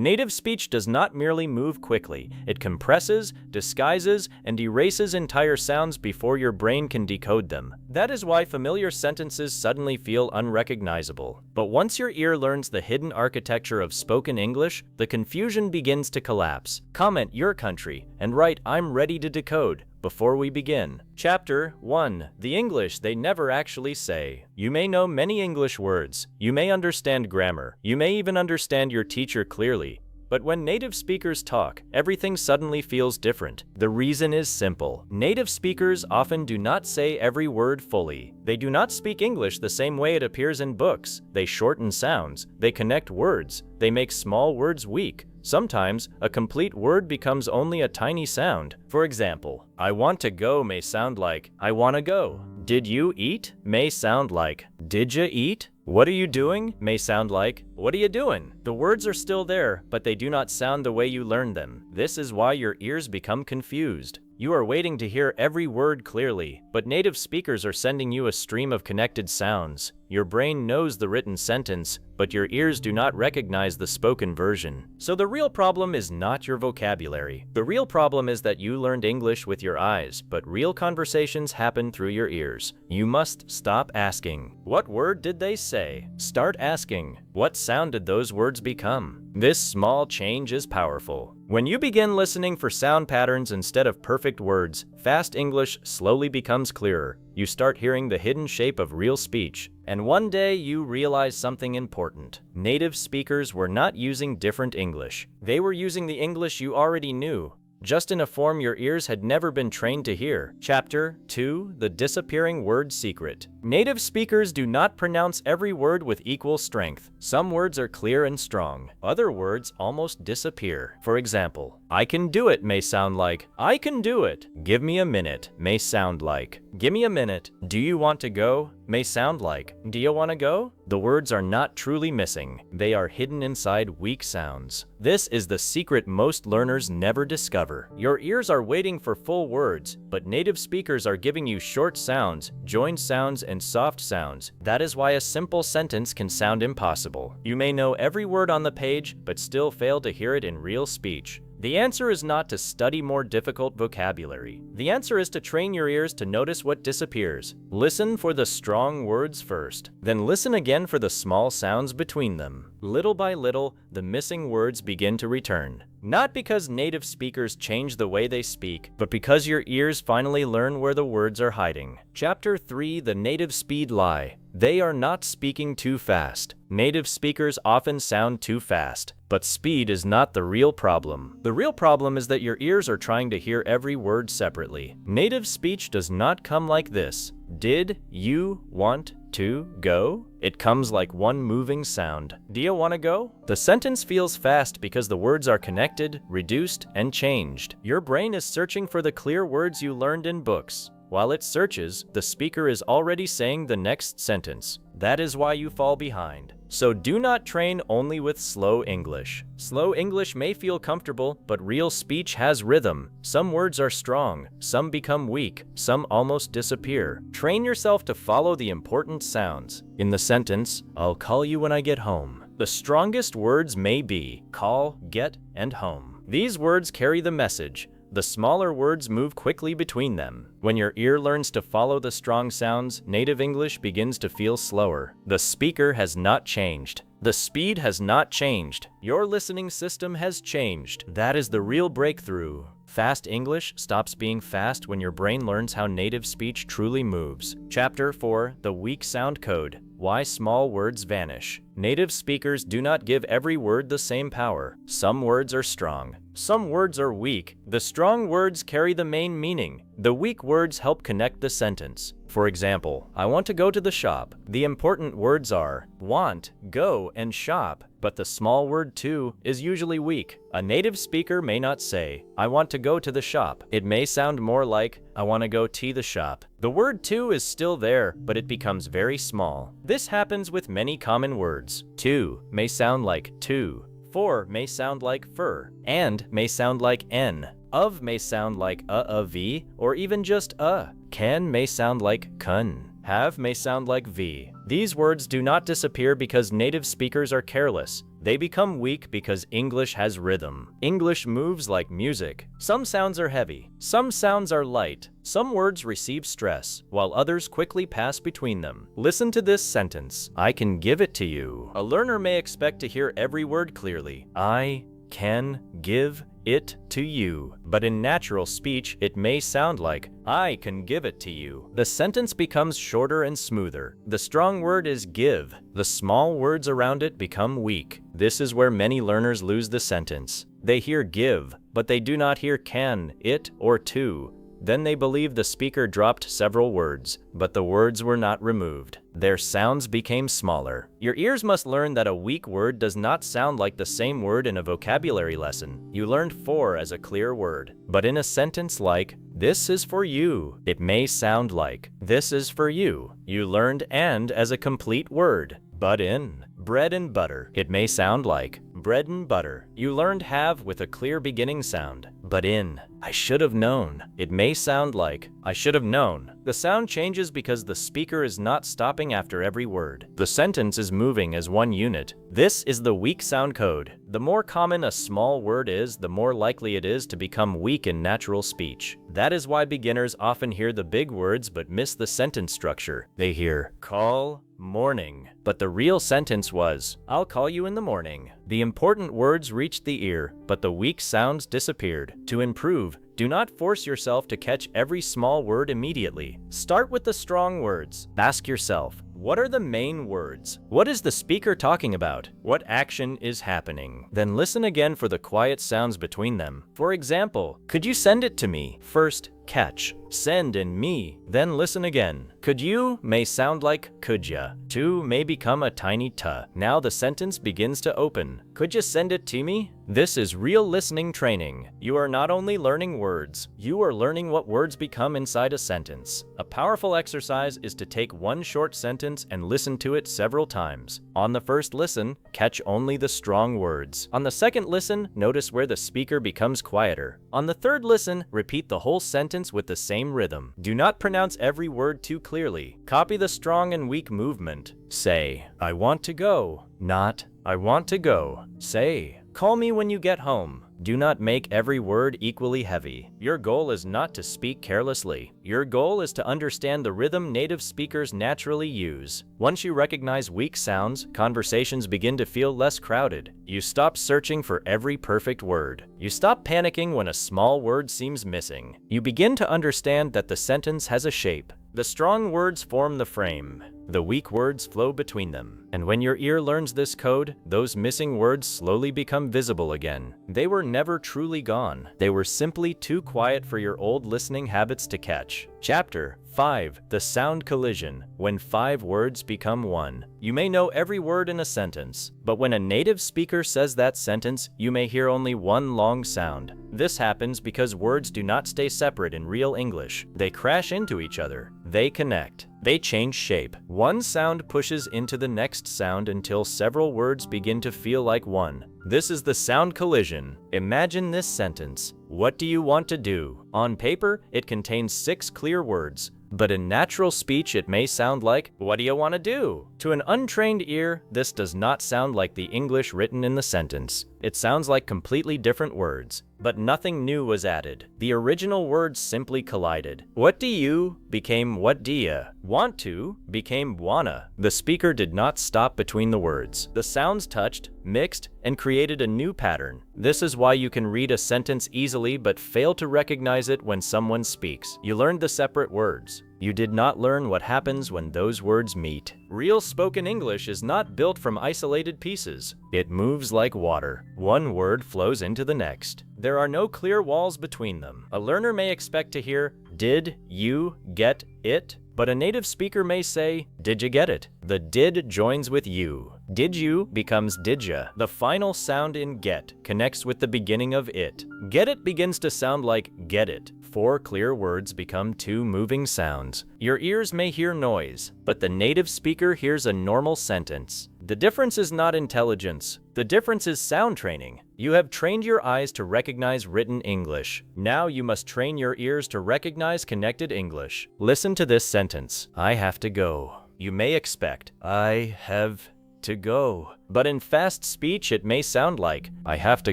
Native speech does not merely move quickly. It compresses, disguises, and erases entire sounds before your brain can decode them. That is why familiar sentences suddenly feel unrecognizable. But once your ear learns the hidden architecture of spoken English, the confusion begins to collapse. Comment your country and write "I'm ready to decode" before we begin. Chapter 1. The English they never actually say. You may know many English words. You may understand grammar. You may even understand your teacher clearly. But when native speakers talk, everything suddenly feels different. The reason is simple. Native speakers often do not say every word fully. They do not speak English the same way it appears in books. They shorten sounds. They connect words. They make small words weak. Sometimes, a complete word becomes only a tiny sound. For example, I want to go may sound like I wanna go. Did you eat may sound like did ya eat? What are you doing may sound like what are you doing? The words are still there, but they do not sound the way you learned them. This is why your ears become confused. You are waiting to hear every word clearly, but native speakers are sending you a stream of connected sounds. Your brain knows the written sentence, but your ears do not recognize the spoken version. So the real problem is not your vocabulary. The real problem is that you learned English with your eyes, but real conversations happen through your ears. You must stop asking, "What word did they say?" Start asking, "What sound did those words become?" This small change is powerful. When you begin listening for sound patterns instead of perfect words, fast English slowly becomes clearer. You start hearing the hidden shape of real speech. And one day you realize something important. Native speakers were not using different English. They were using the English you already knew, just in a form your ears had never been trained to hear. Chapter 2. The Disappearing Word Secret. Native speakers do not pronounce every word with equal strength. Some words are clear and strong. Other words almost disappear. For example, I can do it may sound like I can do it. Give me a minute may sound like give me a minute. Do you want to go may sound like do you want to go? The words are not truly missing. They are hidden inside weak sounds. This is the secret most learners never discover. Your ears are waiting for full words, but native speakers are giving you short sounds, joined sounds, and soft sounds. That is why a simple sentence can sound impossible. You may know every word on the page, but still fail to hear it in real speech. The answer is not to study more difficult vocabulary. The answer is to train your ears to notice what disappears. Listen for the strong words first, then listen again for the small sounds between them. Little by little, the missing words begin to return. Not because native speakers change the way they speak, but because your ears finally learn where the words are hiding. Chapter 3. The Native Speed Lie. They are not speaking too fast. Native speakers often sound too fast, but speed is not the real problem. The real problem is that your ears are trying to hear every word separately. Native speech does not come like this. Did you want to go? It comes like one moving sound. Do you want to go? The sentence feels fast because the words are connected, reduced, and changed. Your brain is searching for the clear words you learned in books. While it searches, the speaker is already saying the next sentence. That is why you fall behind. So do not train only with slow English. Slow English may feel comfortable, but real speech has rhythm. Some words are strong, some become weak, some almost disappear. Train yourself to follow the important sounds. In the sentence, I'll call you when I get home, the strongest words may be call, get, and home. These words carry the message. The smaller words move quickly between them. When your ear learns to follow the strong sounds, native English begins to feel slower. The speaker has not changed. The speed has not changed. Your listening system has changed. That is the real breakthrough. Fast English stops being fast when your brain learns how native speech truly moves. Chapter 4. The Weak Sound Code. Why small words vanish. Native speakers do not give every word the same power. Some words are strong. Some words are weak. The strong words carry the main meaning. The weak words help connect the sentence. For example, I want to go to the shop. The important words are want, go, and shop, but the small word to is usually weak. A native speaker may not say, I want to go to the shop. It may sound more like, I want to go to the shop. The word to is still there, but it becomes very small. This happens with many common words. To may sound like to. For may sound like fur. And may sound like n. Of may sound like v, or even just a. Can may sound like kun. Have may sound like v. These words do not disappear because native speakers are careless. They become weak because English has rhythm. English moves like music. Some sounds are heavy, some sounds are light, some words receive stress, while others quickly pass between them. Listen to this sentence. I can give it to you. A learner may expect to hear every word clearly. I can give it to you. But in natural speech, it may sound like, I can give it to you. The sentence becomes shorter and smoother. The strong word is give. The small words around it become weak. This is where many learners lose the sentence. They hear give, but they do not hear can, it, or to. Then they believe the speaker dropped several words, but the words were not removed. Their sounds became smaller. Your ears must learn that a weak word does not sound like the same word in a vocabulary lesson. You learned for as a clear word, but in a sentence like, this is for you, it may sound like, this is for you. You learned and as a complete word, but in bread and butter, it may sound like bread and butter. You learned have with a clear beginning sound, but in I should have known, it may sound like I should have known. The sound changes because the speaker is not stopping after every word. The sentence is moving as one unit. This is the weak sound code. The more common a small word is, the more likely it is to become weak in natural speech. That is why beginners often hear the big words but miss the sentence structure. They hear call, morning, but the real sentence was, I'll call you in the morning. The important words reached the ear, but the weak sounds disappeared. To improve, do not force yourself to catch every small word immediately. Start with the strong words. Ask yourself, what are the main words? What is the speaker talking about? What action is happening? Then listen again for the quiet sounds between them. For example, could you send it to me? First, catch, send and me, then listen again. Could you may sound like could ya. To may become a tiny tuh. Now the sentence begins to open. Could you send it to me? This is real listening training. You are not only learning words, you are learning what words become inside a sentence. A powerful exercise is to take one short sentence and listen to it several times. On the first listen, catch only the strong words. On the second listen, notice where the speaker becomes quieter. On the third listen, repeat the whole sentence with the same rhythm. Do not pronounce every word too clearly. Copy the strong and weak movement. Say, I want to go, not I want to go. Say, call me when you get home. Do not make every word equally heavy. Your goal is not to speak carelessly. Your goal is to understand the rhythm native speakers naturally use. Once you recognize weak sounds, conversations begin to feel less crowded. You stop searching for every perfect word. You stop panicking when a small word seems missing. You begin to understand that the sentence has a shape. The strong words form the frame. The weak words flow between them. And when your ear learns this code, those missing words slowly become visible again. They were never truly gone. They were simply too quiet for your old listening habits to catch. Chapter 5. The Sound Collision. When 5 words become one. You may know every word in a sentence, but when a native speaker says that sentence, you may hear only one long sound. This happens because words do not stay separate in real English. They crash into each other. They connect. They change shape. One sound pushes into the next sound until several words begin to feel like one. This is the sound collision. Imagine this sentence. What do you want to do? On paper, it contains 6 clear words. But in natural speech, it may sound like, what do you want to do? To an untrained ear, this does not sound like the English written in the sentence. It sounds like completely different words, but nothing new was added. The original words simply collided. What do you became what do ya. Want to became wanna. The speaker did not stop between the words. The sounds touched, mixed, and created a new pattern. This is why you can read a sentence easily but fail to recognize it when someone speaks. You learned the separate words. You did not learn what happens when those words meet. Real spoken English is not built from isolated pieces. It moves like water. One word flows into the next. There are no clear walls between them. A learner may expect to hear, did you get it? But a native speaker may say, did you get it? The did joins with you. Did you becomes did ya. The final sound in get connects with the beginning of it. Get it begins to sound like get it. 4 clear words become 2 moving sounds. Your ears may hear noise, but the native speaker hears a normal sentence. The difference is not intelligence. The difference is sound training. You have trained your eyes to recognize written English. Now you must train your ears to recognize connected English. Listen to this sentence. I have to go. You may expect, I have to go. But in fast speech, it may sound like, I have to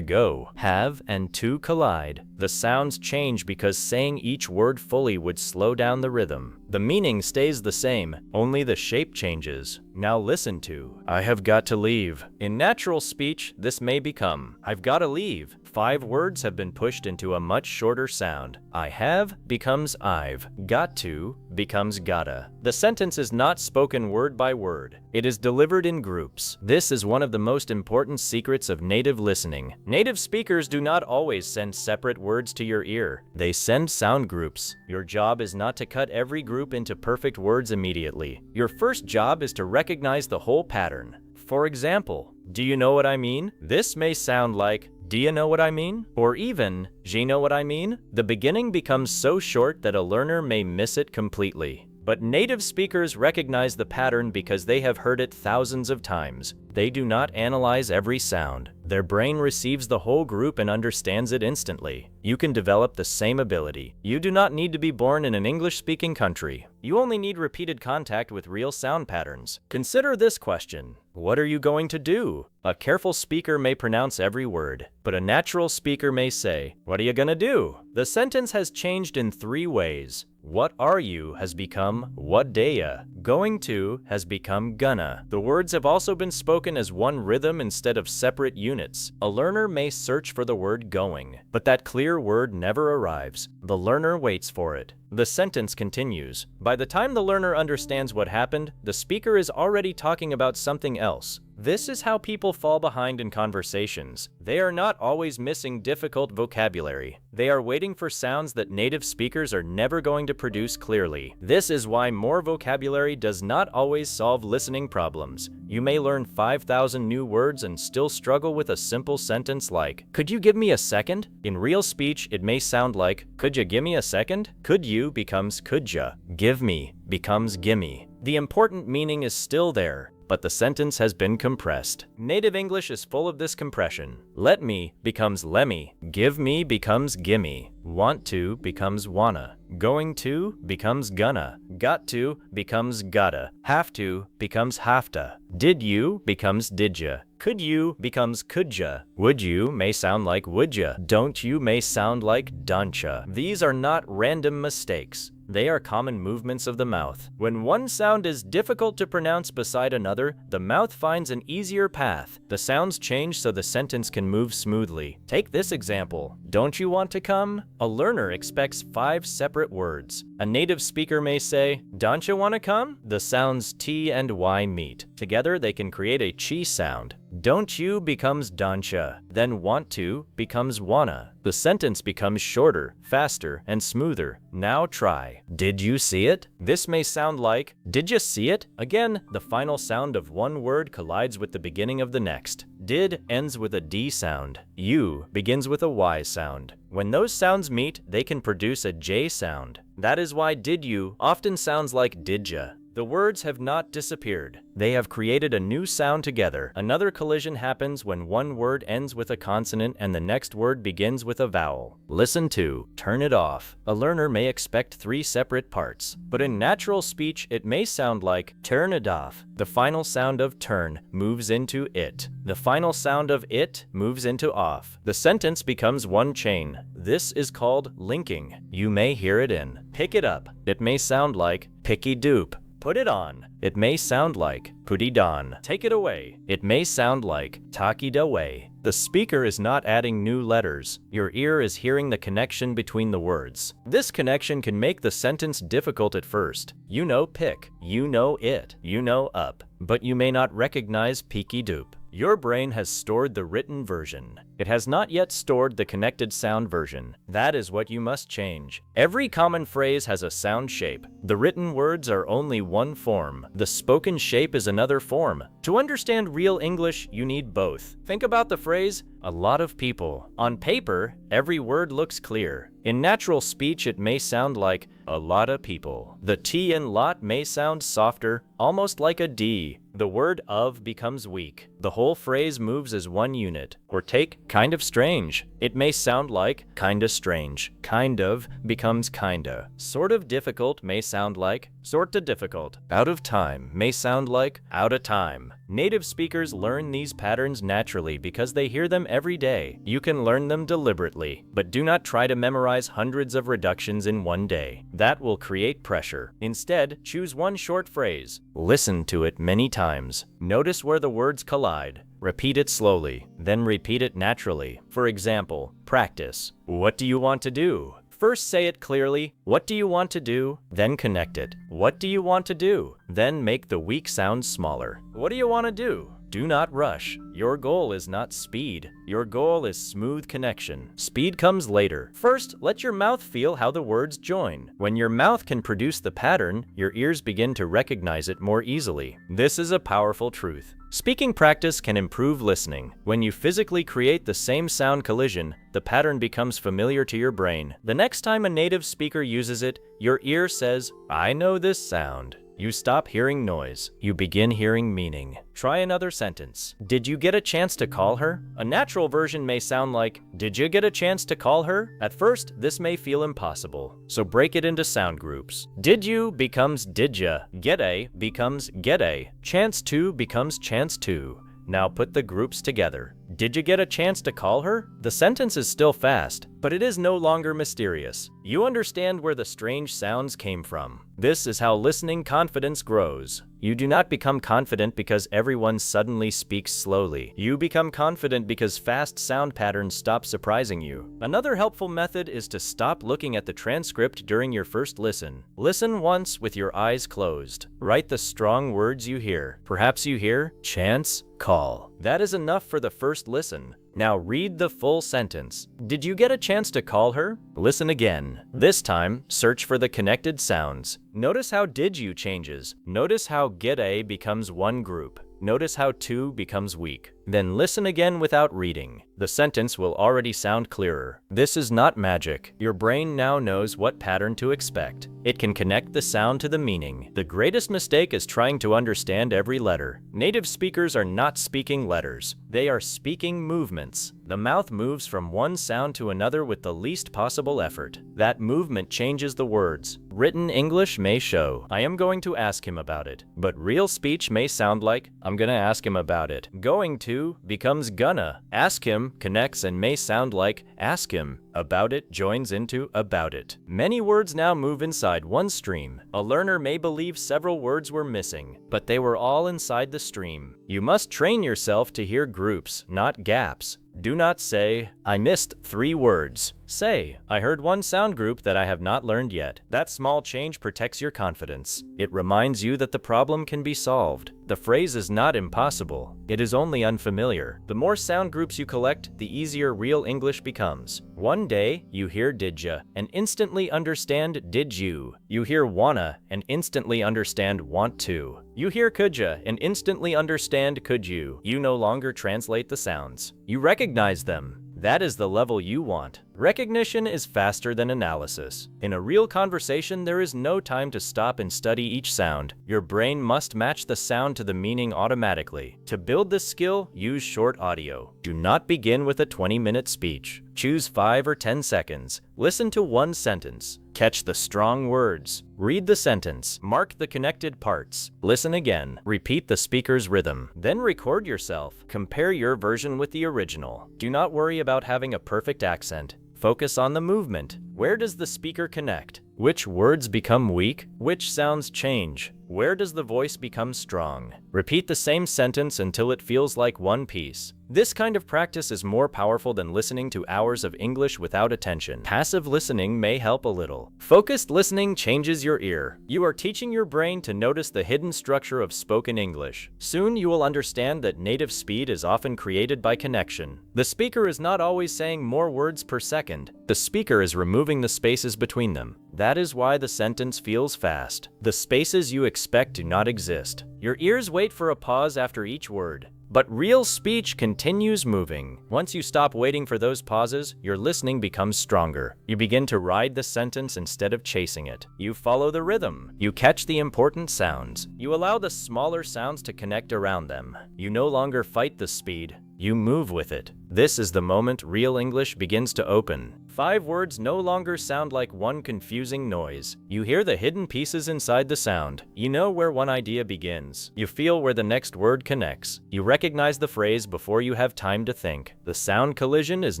go. Have and to collide. The sounds change because saying each word fully would slow down the rhythm. The meaning stays the same, only the shape changes. Now listen to, I have got to leave. In natural speech, this may become, I've got to leave. 5 words have been pushed into a much shorter sound. I have becomes I've. Got to becomes gotta. The sentence is not spoken word by word. It is delivered in groups. This is one of the most important secrets of native listening. Native speakers do not always send separate words to your ear. They send sound groups. Your job is not to cut every group into perfect words immediately. Your first job is to recognize the whole pattern. For example, do you know what I mean? This may sound like, do you know what I mean? Or even, you know what I mean? The beginning becomes so short that a learner may miss it completely. But native speakers recognize the pattern because they have heard it thousands of times. They do not analyze every sound. Their brain receives the whole group and understands it instantly. You can develop the same ability. You do not need to be born in an English-speaking country. You only need repeated contact with real sound patterns. Consider this question. What are you going to do? A careful speaker may pronounce every word, but a natural speaker may say, what are you gonna do? The sentence has changed in 3 ways. What are you has become what daya. Going to has become gonna. The words have also been spoken as one rhythm instead of separate units. A learner may search for the word going, but that clear word never arrives. The learner waits for it. The sentence continues. By the time the learner understands what happened, the speaker is already talking about something else. This is how people fall behind in conversations. They are not always missing difficult vocabulary. They are waiting for sounds that native speakers are never going to produce clearly. This is why more vocabulary does not always solve listening problems. You may learn 5,000 new words and still struggle with a simple sentence like, could you give me a second? In real speech, it may sound like, could you give me a second? Could you becomes could ya. Give me becomes gimme. The important meaning is still there, but the sentence has been compressed. Native English is full of this compression. Let me becomes lemme. Give me becomes gimme. Want to becomes wanna. Going to becomes gonna. Got to becomes gotta. Have to becomes hafta. Did you becomes didya. Could you becomes couldya. Would you may sound like woulda. Don't you may sound like don'tcha. These are not random mistakes. They are common movements of the mouth. When one sound is difficult to pronounce beside another, the mouth finds an easier path. The sounds change so the sentence can move smoothly. Take this example. Don't you want to come? A learner expects 5 separate words. A native speaker may say, don't you want to come? The sounds T and Y meet. Together they can create a chi sound. Don't you becomes don'tcha. Then want to becomes wanna. The sentence becomes shorter, faster, and smoother. Now try. Did you see it? This may sound like, did you see it? Again, the final sound of one word collides with the beginning of the next. Did ends with a D sound. You begins with a Y sound. When those sounds meet, they can produce a J sound. That is why did you often sounds like didja. The words have not disappeared. They have created a new sound together. Another collision happens when one word ends with a consonant and the next word begins with a vowel. Listen to, turn it off. A learner may expect 3 separate parts, but in natural speech, it may sound like turn it off. The final sound of turn moves into it. The final sound of it moves into off. The sentence becomes one chain. This is called linking. You may hear it in pick it up. It may sound like picky doop. Put it on. It may sound like putty don. Take it away. It may sound like taki da way. The speaker is not adding new letters. Your ear is hearing the connection between the words. This connection can make the sentence difficult at first. You know pick. You know it. You know up. But you may not recognize peaky doop. Your brain has stored the written version. It has not yet stored the connected sound version. That is what you must change. Every common phrase has a sound shape. The written words are only one form. The spoken shape is another form. To understand real English, you need both. Think about the phrase, a lot of people. On paper, every word looks clear. In natural speech, it may sound like, A lot of people. The T in lot may sound softer, almost like a D. The word of becomes weak. The whole phrase moves as one unit. Or take kind of strange. It may sound like kinda strange. Kind of becomes kinda. Sort of difficult may sound like sorta difficult. Out of time may sound like out of time. Native speakers learn these patterns naturally because they hear them every day. You can learn them deliberately, but do not try to memorize hundreds of reductions in one day. That will create pressure. Instead, choose one short phrase. Listen to it many times. Notice where the words collide. Repeat it slowly, then repeat it naturally. For example, practice. What do you want to do? First say it clearly. What do you want to do? Then connect it. What do you want to do? Then make the weak sounds smaller. What do you want to do? Do not rush. Your goal is not speed. Your goal is smooth connection. Speed comes later. First, let your mouth feel how the words join. When your mouth can produce the pattern, your ears begin to recognize it more easily. This is a powerful truth. Speaking practice can improve listening. When you physically create the same sound collision, the pattern becomes familiar to your brain. The next time a native speaker uses it, your ear says, "I know this sound." You stop hearing noise. You begin hearing meaning. Try another sentence. Did you get a chance to call her? A natural version may sound like, did you get a chance to call her? At first, this may feel impossible. So break it into sound groups. Did you becomes didya. Get a becomes get a. Chance to becomes chance to. Now put the groups together. Did you get a chance to call her? The sentence is still fast, but it is no longer mysterious. You understand where the strange sounds came from. This is how listening confidence grows. You do not become confident because everyone suddenly speaks slowly. You become confident because fast sound patterns stop surprising you. Another helpful method is to stop looking at the transcript during your first listen. Listen once with your eyes closed. Write the strong words you hear. Perhaps you hear chance, call. That is enough for the first listen. Now read the full sentence. Did you get a chance to call her? Listen again. This time, search for the connected sounds. Notice how did you changes. Notice how get a becomes one group. Notice how to becomes weak. Then listen again without reading. The sentence will already sound clearer. This is not magic. Your brain now knows what pattern to expect. It can connect the sound to the meaning. The greatest mistake is trying to understand every letter. Native speakers are not speaking letters. They are speaking movements. The mouth moves from one sound to another with the least possible effort. That movement changes the words. Written English may show, I am going to ask him about it. But real speech may sound like, I'm gonna ask him about it. Going to becomes gonna. Ask him connects and may sound like ask him. About it joins into about it. Many words now move inside one stream. A learner may believe several words were missing, but they were all inside the stream. You must train yourself to hear groups, not gaps. Do not say, I missed 3 words. Say, I heard one sound group that I have not learned yet. That small change protects your confidence. It reminds you that the problem can be solved. The phrase is not impossible. It is only unfamiliar. The more sound groups you collect, the easier real English becomes. One day, you hear didya and instantly understand did you. You hear wanna and instantly understand want to. You hear coulda and instantly understand could you. You no longer translate the sounds. You recognize them. That is the level you want. Recognition is faster than analysis. In a real conversation, there is no time to stop and study each sound. Your brain must match the sound to the meaning automatically. To build this skill, use short audio. Do not begin with a 20-minute speech. Choose 5 or 10 seconds. Listen to one sentence. Catch the strong words. Read the sentence. Mark the connected parts. Listen again. Repeat the speaker's rhythm. Then record yourself. Compare your version with the original. Do not worry about having a perfect accent. Focus on the movement. Where does the speaker connect? Which words become weak? Which sounds change? Where does the voice become strong? Repeat the same sentence until it feels like one piece. This kind of practice is more powerful than listening to hours of English without attention. Passive listening may help a little. Focused listening changes your ear. You are teaching your brain to notice the hidden structure of spoken English. Soon you will understand that native speed is often created by connection. The speaker is not always saying more words per second. The speaker is removing the spaces between them. That is why the sentence feels fast. The spaces you expect do not exist. Your ears wait for a pause after each word. but real speech continues moving. Once you stop waiting for those pauses, your listening becomes stronger. You begin to ride the sentence instead of chasing it. You follow the rhythm. You catch the important sounds. You allow the smaller sounds to connect around them. You no longer fight the speed. You move with it. This is the moment real English begins to open. 5 words no longer sound like one confusing noise. You hear the hidden pieces inside the sound. You know where one idea begins. You feel where the next word connects. You recognize the phrase before you have time to think. The sound collision is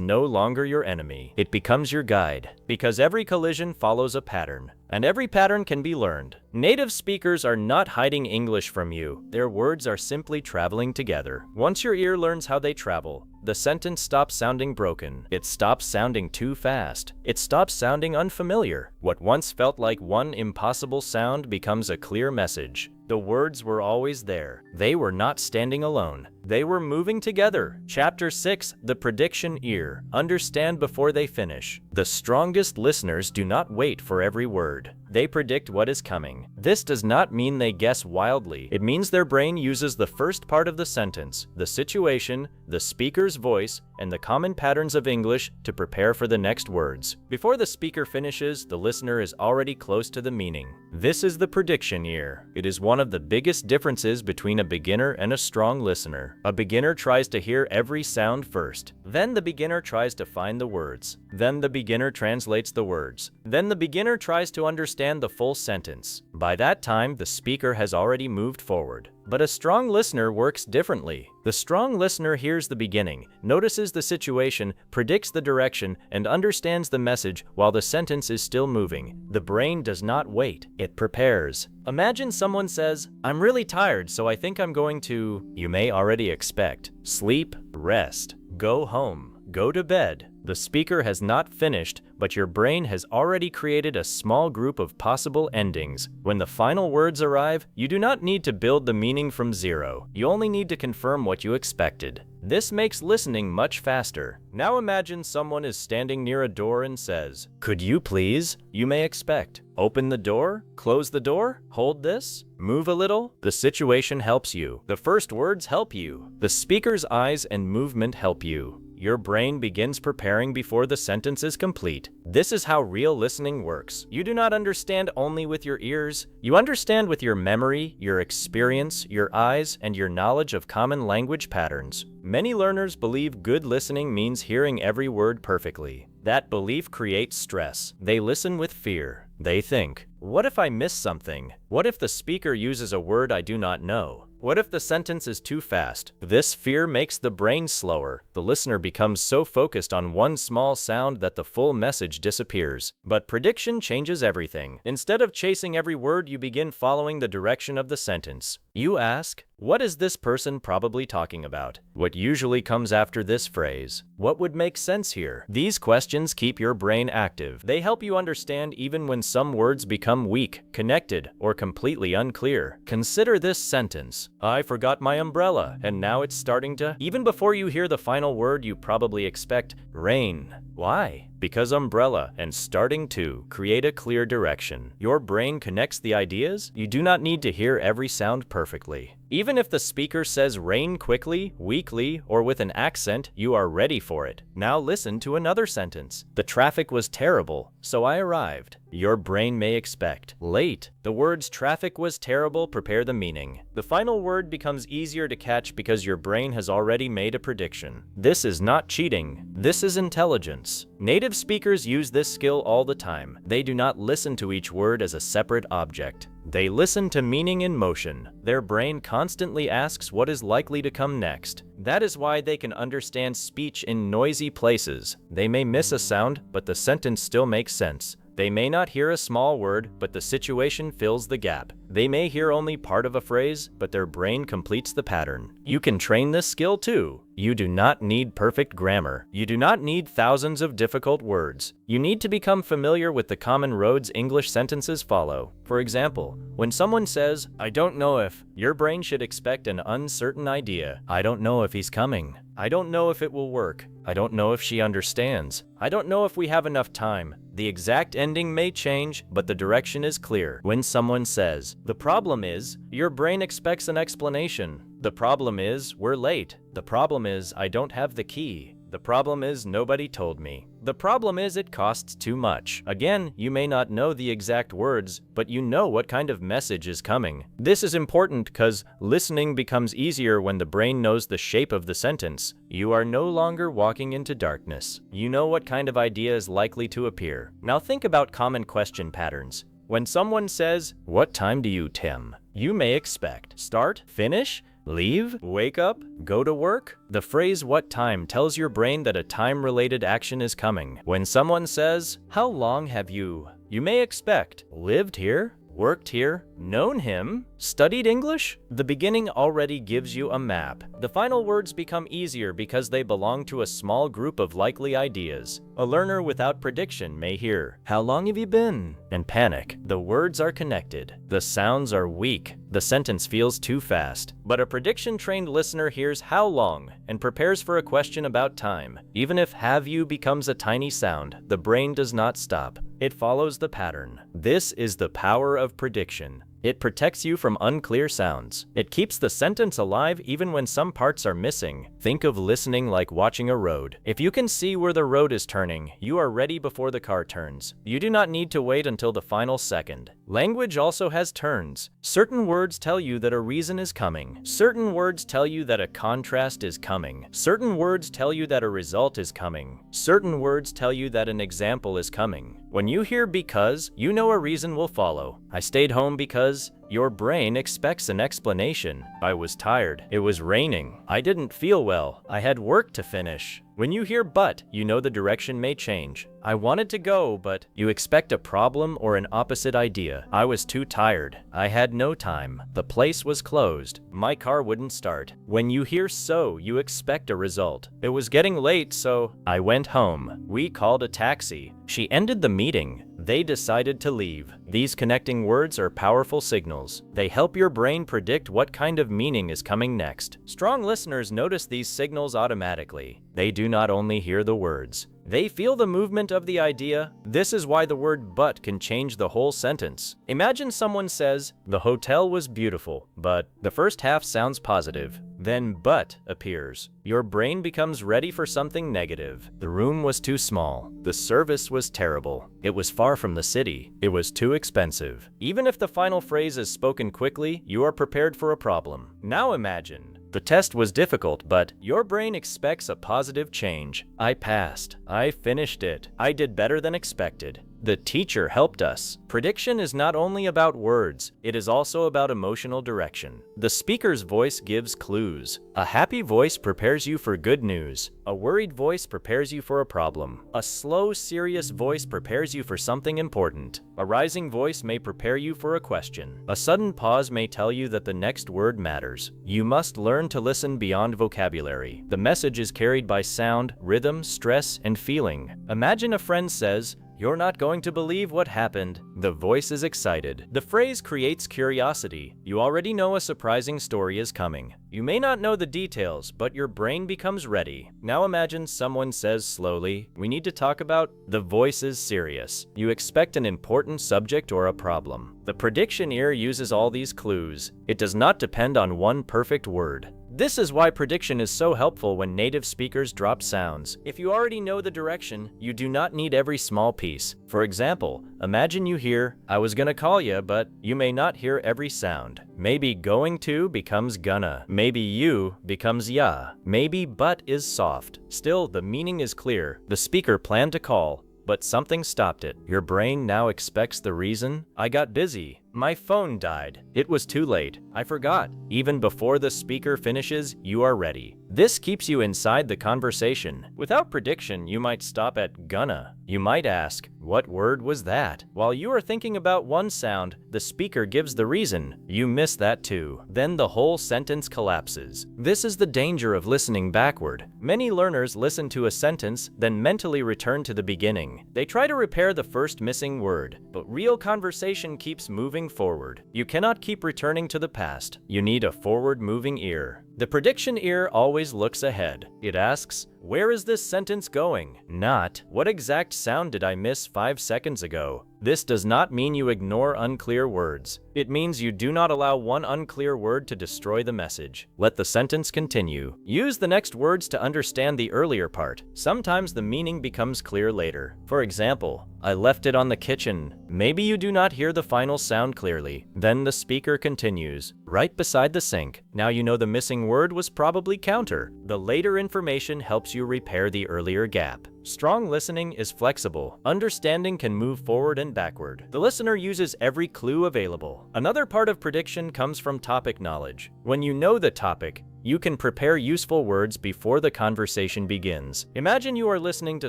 no longer your enemy. It becomes your guide. Because every collision follows a pattern. And every pattern can be learned. Native speakers are not hiding English from you. Their words are simply traveling together. Once your ear learns how they travel, the sentence stops sounding broken. It stops sounding too fast. It stops sounding unfamiliar. What once felt like one impossible sound becomes a clear message. The words were always there. They were not standing alone. They were moving together. Chapter 6, The Prediction Ear. Understand before they finish. The strongest listeners do not wait for every word. They predict what is coming. This does not mean they guess wildly. It means their brain uses the first part of the sentence, the situation, the speaker's voice, and the common patterns of English to prepare for the next words. Before the speaker finishes, the listener is already close to the meaning. This is the prediction ear. It is one of the biggest differences between a beginner and a strong listener. A beginner tries to hear every sound first. Then the beginner tries to find the words. Then the beginner translates the words. Then the beginner tries to understand the full sentence. By that time, the speaker has already moved forward. But a strong listener works differently. The strong listener hears the beginning, notices the situation, predicts the direction, and understands the message while the sentence is still moving. The brain does not wait, it prepares. Imagine someone says, "I'm really tired, so I think I'm going to..." You may already expect sleep, rest, go home, go to bed. The speaker has not finished, but your brain has already created a small group of possible endings. When the final words arrive, you do not need to build the meaning from zero. You only need to confirm what you expected. This makes listening much faster. Now imagine someone is standing near a door and says, "Could you please?" You may expect, "Open the door? Close the door? Hold this? Move a little?" The situation helps you. The first words help you. The speaker's eyes and movement help you. Your brain begins preparing before the sentence is complete. This is how real listening works. You do not understand only with your ears. You understand with your memory, your experience, your eyes, and your knowledge of common language patterns. Many learners believe good listening means hearing every word perfectly. That belief creates stress. They listen with fear. They think, "What if I miss something? What if the speaker uses a word I do not know? What if the sentence is too fast?" This fear makes the brain slower. The listener becomes so focused on one small sound that the full message disappears. But prediction changes everything. Instead of chasing every word, you begin following the direction of the sentence. You ask, "What is this person probably talking about?" What usually comes after this phrase? What would make sense here? These questions keep your brain active. They help you understand even when some words become weak, connected, or completely unclear. Consider this sentence. "I forgot my umbrella, and now it's starting to..." Even before you hear the final word, you probably expect rain. Why? Because umbrella and starting to create a clear direction. Your brain connects the ideas. You do not need to hear every sound perfectly. Even if the speaker says rain quickly, weakly, or with an accent, you are ready for it. Now listen to another sentence. "The traffic was terrible, so I arrived." Your brain may expect late. The words "traffic was terrible" prepare the meaning. The final word becomes easier to catch because your brain has already made a prediction. This is not cheating. This is intelligence. Native speakers use this skill all the time. They do not listen to each word as a separate object. They listen to meaning in motion. Their brain constantly asks what is likely to come next. That is why they can understand speech in noisy places. They may miss a sound, but the sentence still makes sense. They may not hear a small word, but the situation fills the gap. They may hear only part of a phrase, but their brain completes the pattern. You can train this skill too. You do not need perfect grammar. You do not need thousands of difficult words. You need to become familiar with the common roads English sentences follow. For example, when someone says, "I don't know if," your brain should expect an uncertain idea. "I don't know if he's coming. I don't know if it will work. I don't know if she understands. I don't know if we have enough time." The exact ending may change, but the direction is clear. When someone says, "The problem is," your brain expects an explanation. The problem is, we're late. The problem is, I don't have the key. The problem is, nobody told me. The problem is, it costs too much. Again, you may not know the exact words, but you know what kind of message is coming. This is important because listening becomes easier when the brain knows the shape of the sentence. You are no longer walking into darkness. You know what kind of idea is likely to appear. Now think about common question patterns. When someone says, "What time do you, Tim?" you may expect start, finish, leave, wake up, go to work. The phrase "what time" tells your brain that a time-related action is coming. When someone says, "How long have you?" you may expect lived here, worked here, known him, studied English. The beginning already gives you a map. The final words become easier because they belong to a small group of likely ideas. A learner without prediction may hear, "How long have you been?" and panic. The words are connected. The sounds are weak. The sentence feels too fast. But a prediction-trained listener hears "how long" and prepares for a question about time. Even if "have you" becomes a tiny sound, the brain does not stop. It follows the pattern. This is the power of prediction. It protects you from unclear sounds. It keeps the sentence alive even when some parts are missing. Think of listening like watching a road. If you can see where the road is turning, you are ready before the car turns. You do not need to wait until the final second. Language also has turns. Certain words tell you that a reason is coming. Certain words tell you that a contrast is coming. Certain words tell you that a result is coming. Certain words tell you that an example is coming. When you hear "because," you know a reason will follow. I stayed home because your brain expects an explanation. I was tired. It was raining. I didn't feel well. I had work to finish. When you hear "but," you know the direction may change. I wanted to go, but you expect a problem or an opposite idea. I was too tired. I had no time. The place was closed. My car wouldn't start. When you hear "so," you expect a result. It was getting late, so I went home. We called a taxi. She ended the meeting. They decided to leave. These connecting words are powerful signals. They help your brain predict what kind of meaning is coming next. Strong listeners notice these signals automatically. They do not only hear the words. They feel the movement of the idea. This is why the word "but" can change the whole sentence. Imagine someone says, "The hotel was beautiful, but..." The first half sounds positive. Then "but" appears. Your brain becomes ready for something negative. The room was too small. The service was terrible. It was far from the city. It was too expensive. Even if the final phrase is spoken quickly, you are prepared for a problem. Now imagine, the test was difficult, but your brain expects a positive change. I passed. I finished it. I did better than expected. The teacher helped us. Prediction is not only about words, it is also about emotional direction. The speaker's voice gives clues. A happy voice prepares you for good news. A worried voice prepares you for a problem. A slow, serious voice prepares you for something important. A rising voice may prepare you for a question. A sudden pause may tell you that the next word matters. You must learn to listen beyond vocabulary. The message is carried by sound, rhythm, stress, and feeling. Imagine a friend says, "You're not going to believe what happened." The voice is excited. The phrase creates curiosity. You already know a surprising story is coming. You may not know the details, but your brain becomes ready. Now imagine someone says slowly, "We need to talk about..." The voice is serious. You expect an important subject or a problem. The prediction ear uses all these clues. It does not depend on one perfect word. This is why prediction is so helpful when native speakers drop sounds. If you already know the direction, you do not need every small piece. For example, imagine you hear, "I was gonna call you," but you may not hear every sound. Maybe "going to" becomes "gonna." Maybe "you" becomes "ya." Maybe "but" is soft. Still, the meaning is clear. The speaker planned to call, but something stopped it. Your brain now expects the reason. "I got busy. My phone died. It was too late. I forgot." Even before the speaker finishes, you are ready. This keeps you inside the conversation. Without prediction, you might stop at "gonna." You might ask, "What word was that?" While you are thinking about one sound, the speaker gives the reason. You miss that too. Then the whole sentence collapses. This is the danger of listening backward. Many learners listen to a sentence, then mentally return to the beginning. They try to repair the first missing word, but real conversation keeps moving forward. You cannot keep returning to the past. You need a forward-moving ear. The prediction ear always looks ahead. It asks, "Where is this sentence going?" Not, "What exact sound did I miss 5 seconds ago?" This does not mean you ignore unclear words. It means you do not allow one unclear word to destroy the message. Let the sentence continue. Use the next words to understand the earlier part. Sometimes the meaning becomes clear later. For example, I left it on the kitchen. Maybe you do not hear the final sound clearly. Then the speaker continues, right beside the sink. Now you know the missing word was probably counter. The later information helps you repair the earlier gap. Strong listening is flexible. Understanding can move forward and backward. The listener uses every clue available. Another part of prediction comes from topic knowledge. When you know the topic, you can prepare useful words before the conversation begins. Imagine you are listening to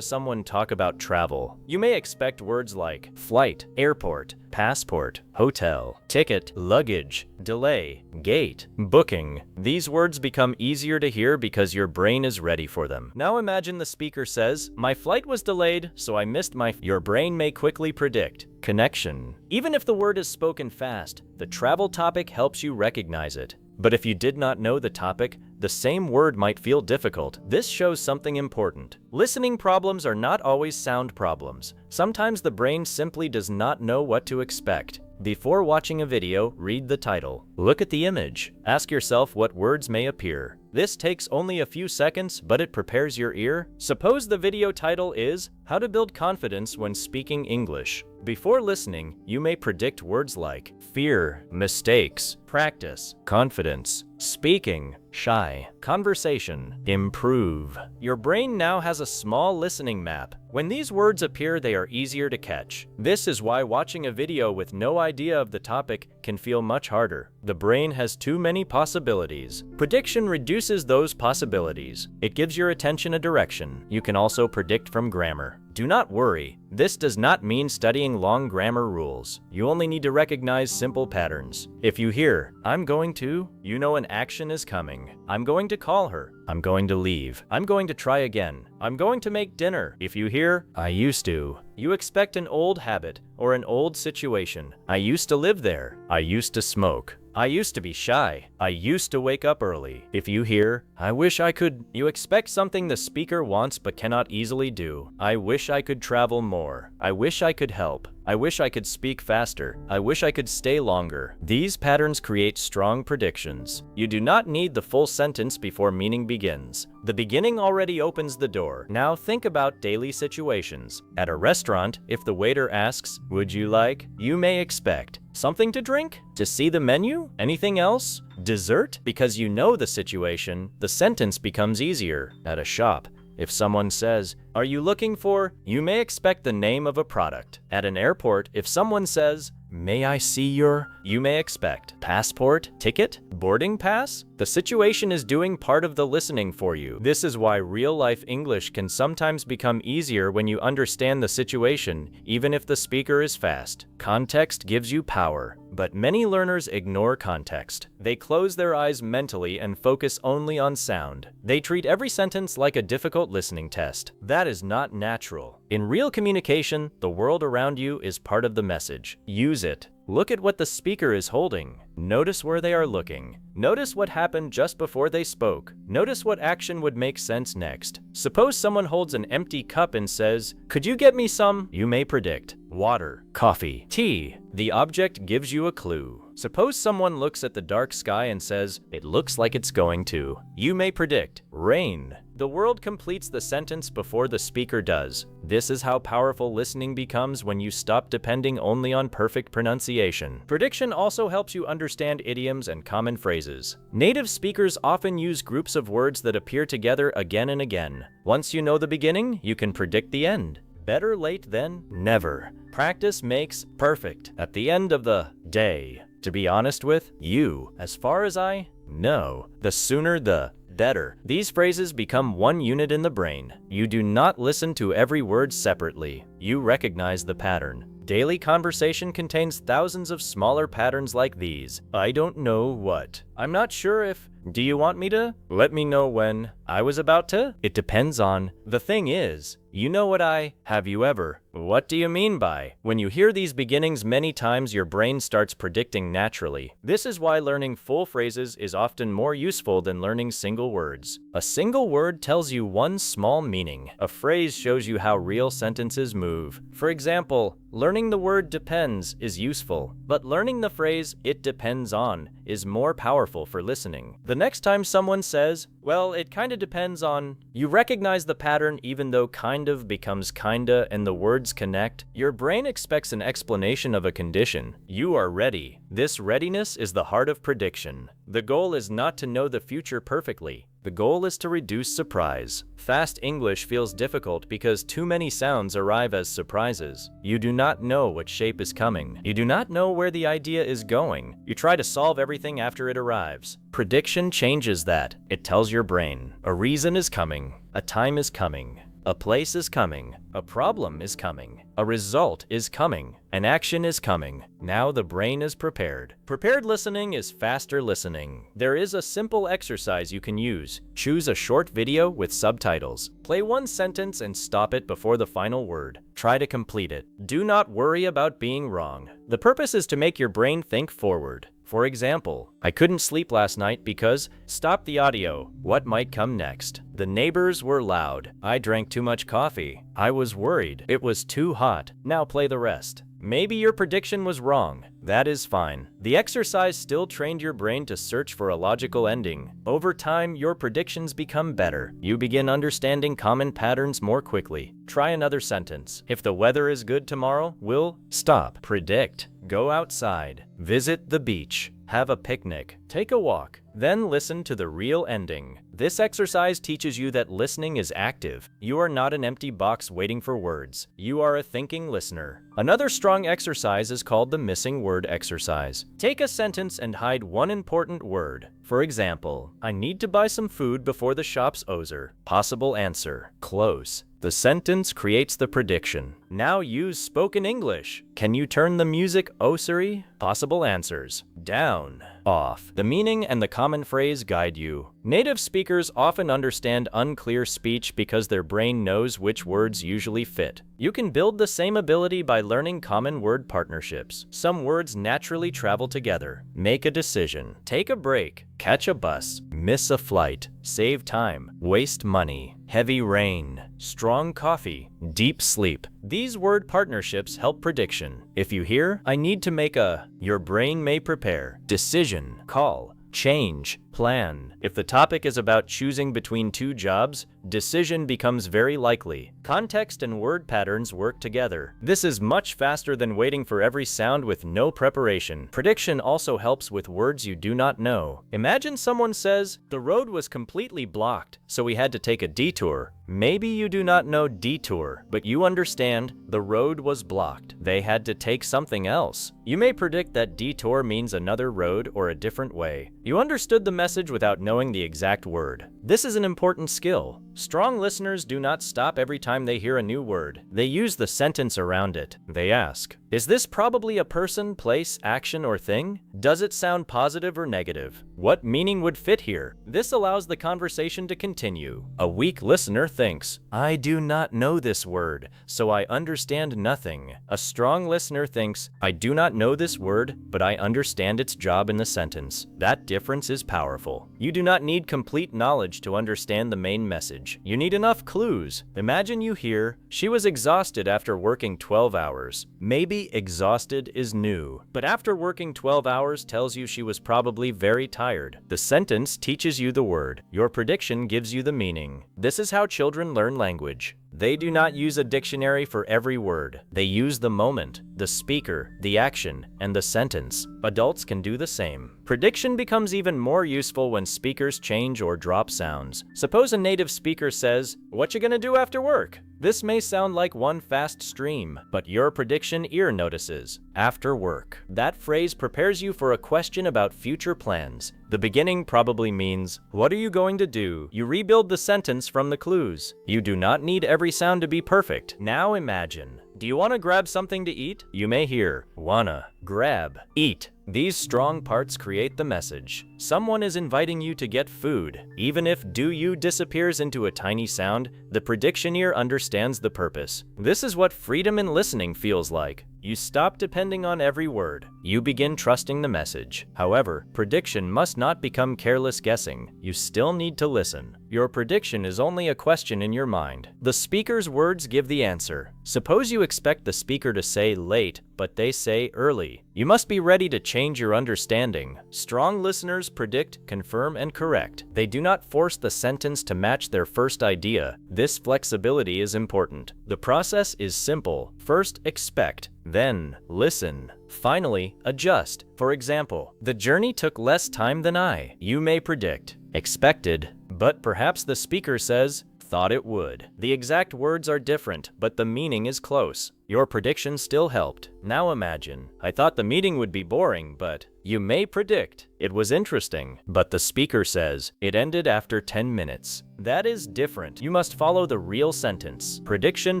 someone talk about travel. You may expect words like flight, airport, passport, hotel, ticket, luggage, delay, gate, booking. These words become easier to hear because your brain is ready for them. Now imagine the speaker says, "My flight was delayed, so I missed my..." Your brain may quickly predict connection. Even if the word is spoken fast, the travel topic helps you recognize it. But if you did not know the topic, the same word might feel difficult. This shows something important. Listening problems are not always sound problems. Sometimes the brain simply does not know what to expect. Before watching a video, read the title. Look at the image. Ask yourself what words may appear. This takes only a few seconds, but it prepares your ear. Suppose the video title is How to Build Confidence When Speaking English. Before listening, you may predict words like fear, mistakes, practice, confidence, speaking, shy, conversation, improve. Your brain now has a small listening map. When these words appear, they are easier to catch. This is why watching a video with no idea of the topic can feel much harder. The brain has too many possibilities. Prediction reduces those possibilities. It gives your attention a direction. You can also predict from grammar. Do not worry. This does not mean studying long grammar rules. You only need to recognize simple patterns. If you hear, "I'm going to," you know an action is coming. "I'm going to call her." "I'm going to leave." "I'm going to try again." "I'm going to make dinner." If you hear, "I used to," you expect an old habit or an old situation. "I used to live there." "I used to smoke." "I used to be shy." "I used to wake up early." If you hear, "I wish I could," you expect something the speaker wants but cannot easily do. "I wish I could travel more." "I wish I could help." "I wish I could speak faster." "I wish I could stay longer." These patterns create strong predictions. You do not need the full sentence before meaning begins. The beginning already opens the door. Now think about daily situations. At a restaurant, if the waiter asks, "Would you like?" you may expect something to drink? To see the menu? Anything else? Dessert? Because you know the situation, the sentence becomes easier. At a shop, if someone says, "Are you looking for?" you may expect the name of a product. At an airport, if someone says, "May I see your?" you may expect passport, ticket, boarding pass. The situation is doing part of the listening for you. This is why real-life English can sometimes become easier when you understand the situation, even if the speaker is fast. Context gives you power, but many learners ignore context. They close their eyes mentally and focus only on sound. They treat every sentence like a difficult listening test. That is not natural. In real communication, the world around you is part of the message. Use it. Look at what the speaker is holding. Notice where they are looking. Notice what happened just before they spoke. Notice what action would make sense next. Suppose someone holds an empty cup and says, "Could you get me some?" You may predict water, coffee, tea. The object gives you a clue. Suppose someone looks at the dark sky and says, "It looks like it's going to." You may predict rain. The world completes the sentence before the speaker does. This is how powerful listening becomes when you stop depending only on perfect pronunciation. Prediction also helps you understand idioms and common phrases. Native speakers often use groups of words that appear together again and again. Once you know the beginning, you can predict the end. Better late than never. Practice makes perfect. At the end of the day, to be honest with you, as far as I know, the sooner the better. These phrases become one unit in the brain. You do not listen to every word separately. You recognize the pattern. Daily conversation contains thousands of smaller patterns like these. "I don't know what." "I'm not sure if." Do you want me to? Let me know when I was about to? It depends on. The thing is, you know what I have you ever? What do you mean by? When you hear these beginnings many times, your brain starts predicting naturally. This is why learning full phrases is often more useful than learning single words. A single word tells you one small meaning. A phrase shows you how real sentences move. For example, learning the word depends is useful, but learning the phrase it depends on is more powerful for listening. The next time someone says, well, it kinda depends on, you recognize the pattern even though kind of becomes kinda and the words connect. Your brain expects an explanation of a condition. You are ready. This readiness is the heart of prediction. The goal is not to know the future perfectly. The goal is to reduce surprise. Fast English feels difficult because too many sounds arrive as surprises. You do not know what shape is coming. You do not know where the idea is going. You try to solve everything after it arrives. Prediction changes that. It tells your brain, a reason is coming, a time is coming, a place is coming, a problem is coming, a result is coming, an action is coming. Now the brain is prepared. Prepared listening is faster listening. There is a simple exercise you can use. Choose a short video with subtitles. Play one sentence and stop it before the final word. Try to complete it. Do not worry about being wrong. The purpose is to make your brain think forward. For example, I couldn't sleep last night because, stop the audio, what might come next? The neighbors were loud. I drank too much coffee. I was worried. It was too hot. Now play the rest. Maybe your prediction was wrong. That is fine. The exercise still trained your brain to search for a logical ending. Over time, your predictions become better. You begin understanding common patterns more quickly. Try another sentence. If the weather is good tomorrow, we'll stop. Predict. Go outside. Visit the beach. Have a picnic. Take a walk. Then listen to the real ending. This exercise teaches you that listening is active. You are not an empty box waiting for words. You are a thinking listener. Another strong exercise is called the missing word exercise. Take a sentence and hide one important word. For example, I need to buy some food before the shop's over. Possible answer. Close. The sentence creates the prediction. Now use spoken English. Can you turn the music osary? Possible answers. Down. Off. The meaning and the common phrase guide you. Native speakers often understand unclear speech because their brain knows which words usually fit. You can build the same ability by learning common word partnerships. Some words naturally travel together. Make a decision. Take a break. Catch a bus. Miss a flight. Save time. Waste money. Heavy rain. Strong coffee. Deep sleep. These word partnerships help prediction. If you hear, I need to make a, your brain may prepare. Decision. Call. Change. Plan. If the topic is about choosing between two jobs, decision becomes very likely. Context and word patterns work together. This is much faster than waiting for every sound with no preparation. Prediction also helps with words you do not know. Imagine someone says, the road was completely blocked, so we had to take a detour. Maybe you do not know detour, but you understand the road was blocked. They had to take something else. You may predict that detour means another road or a different way. You understood the message without knowing the exact word. This is an important skill. Strong listeners do not stop every time they hear a new word. They use the sentence around it. They ask, is this probably a person, place, action, or thing? Does it sound positive or negative? What meaning would fit here? This allows the conversation to continue. A weak listener thinks, I do not know this word, so I understand nothing. A strong listener thinks, I do not know this word, but I understand its job in the sentence. That difference is powerful. You do not need complete knowledge to understand the main message. You need enough clues. Imagine you hear, she was exhausted after working 12 hours. Maybe exhausted is new, but after working 12 hours tells you she was probably very tired. The sentence teaches you the word. Your prediction gives you the meaning. This is how children learn language. They do not use a dictionary for every word. They use the moment, the speaker, the action, and the sentence. Adults can do the same. Prediction becomes even more useful when speakers change or drop sounds. Suppose a native speaker says, "What you gonna do after work?" This may sound like one fast stream, but your prediction ear notices, after work. That phrase prepares you for a question about future plans. The beginning probably means, what are you going to do? You rebuild the sentence from the clues. You do not need every sound to be perfect. Now imagine. Do you want to grab something to eat? You may hear, wanna. grab, eat. These strong parts create the message. Someone is inviting you to get food. Even if "do you" disappears into a tiny sound, the predictioneer understands the purpose. This is what freedom in listening feels like. You stop depending on every word. You begin trusting the message. However, prediction must not become careless guessing. You still need to listen. Your prediction is only a question in your mind. The speaker's words give the answer. Suppose you expect the speaker to say late, but they say early. You must be ready to change your understanding. Strong listeners predict, confirm, and correct. They do not force the sentence to match their first idea. This flexibility is important. The process is simple. First, expect. Then, listen. Finally, adjust. For example, the journey took less time than you may predict. Expected, but perhaps the speaker says, thought it would. The exact words are different, but the meaning is close. Your prediction still helped. Now imagine, I thought the meeting would be boring, but you may predict it was interesting. But the speaker says it ended after 10 minutes. That is different. You must follow the real sentence. Prediction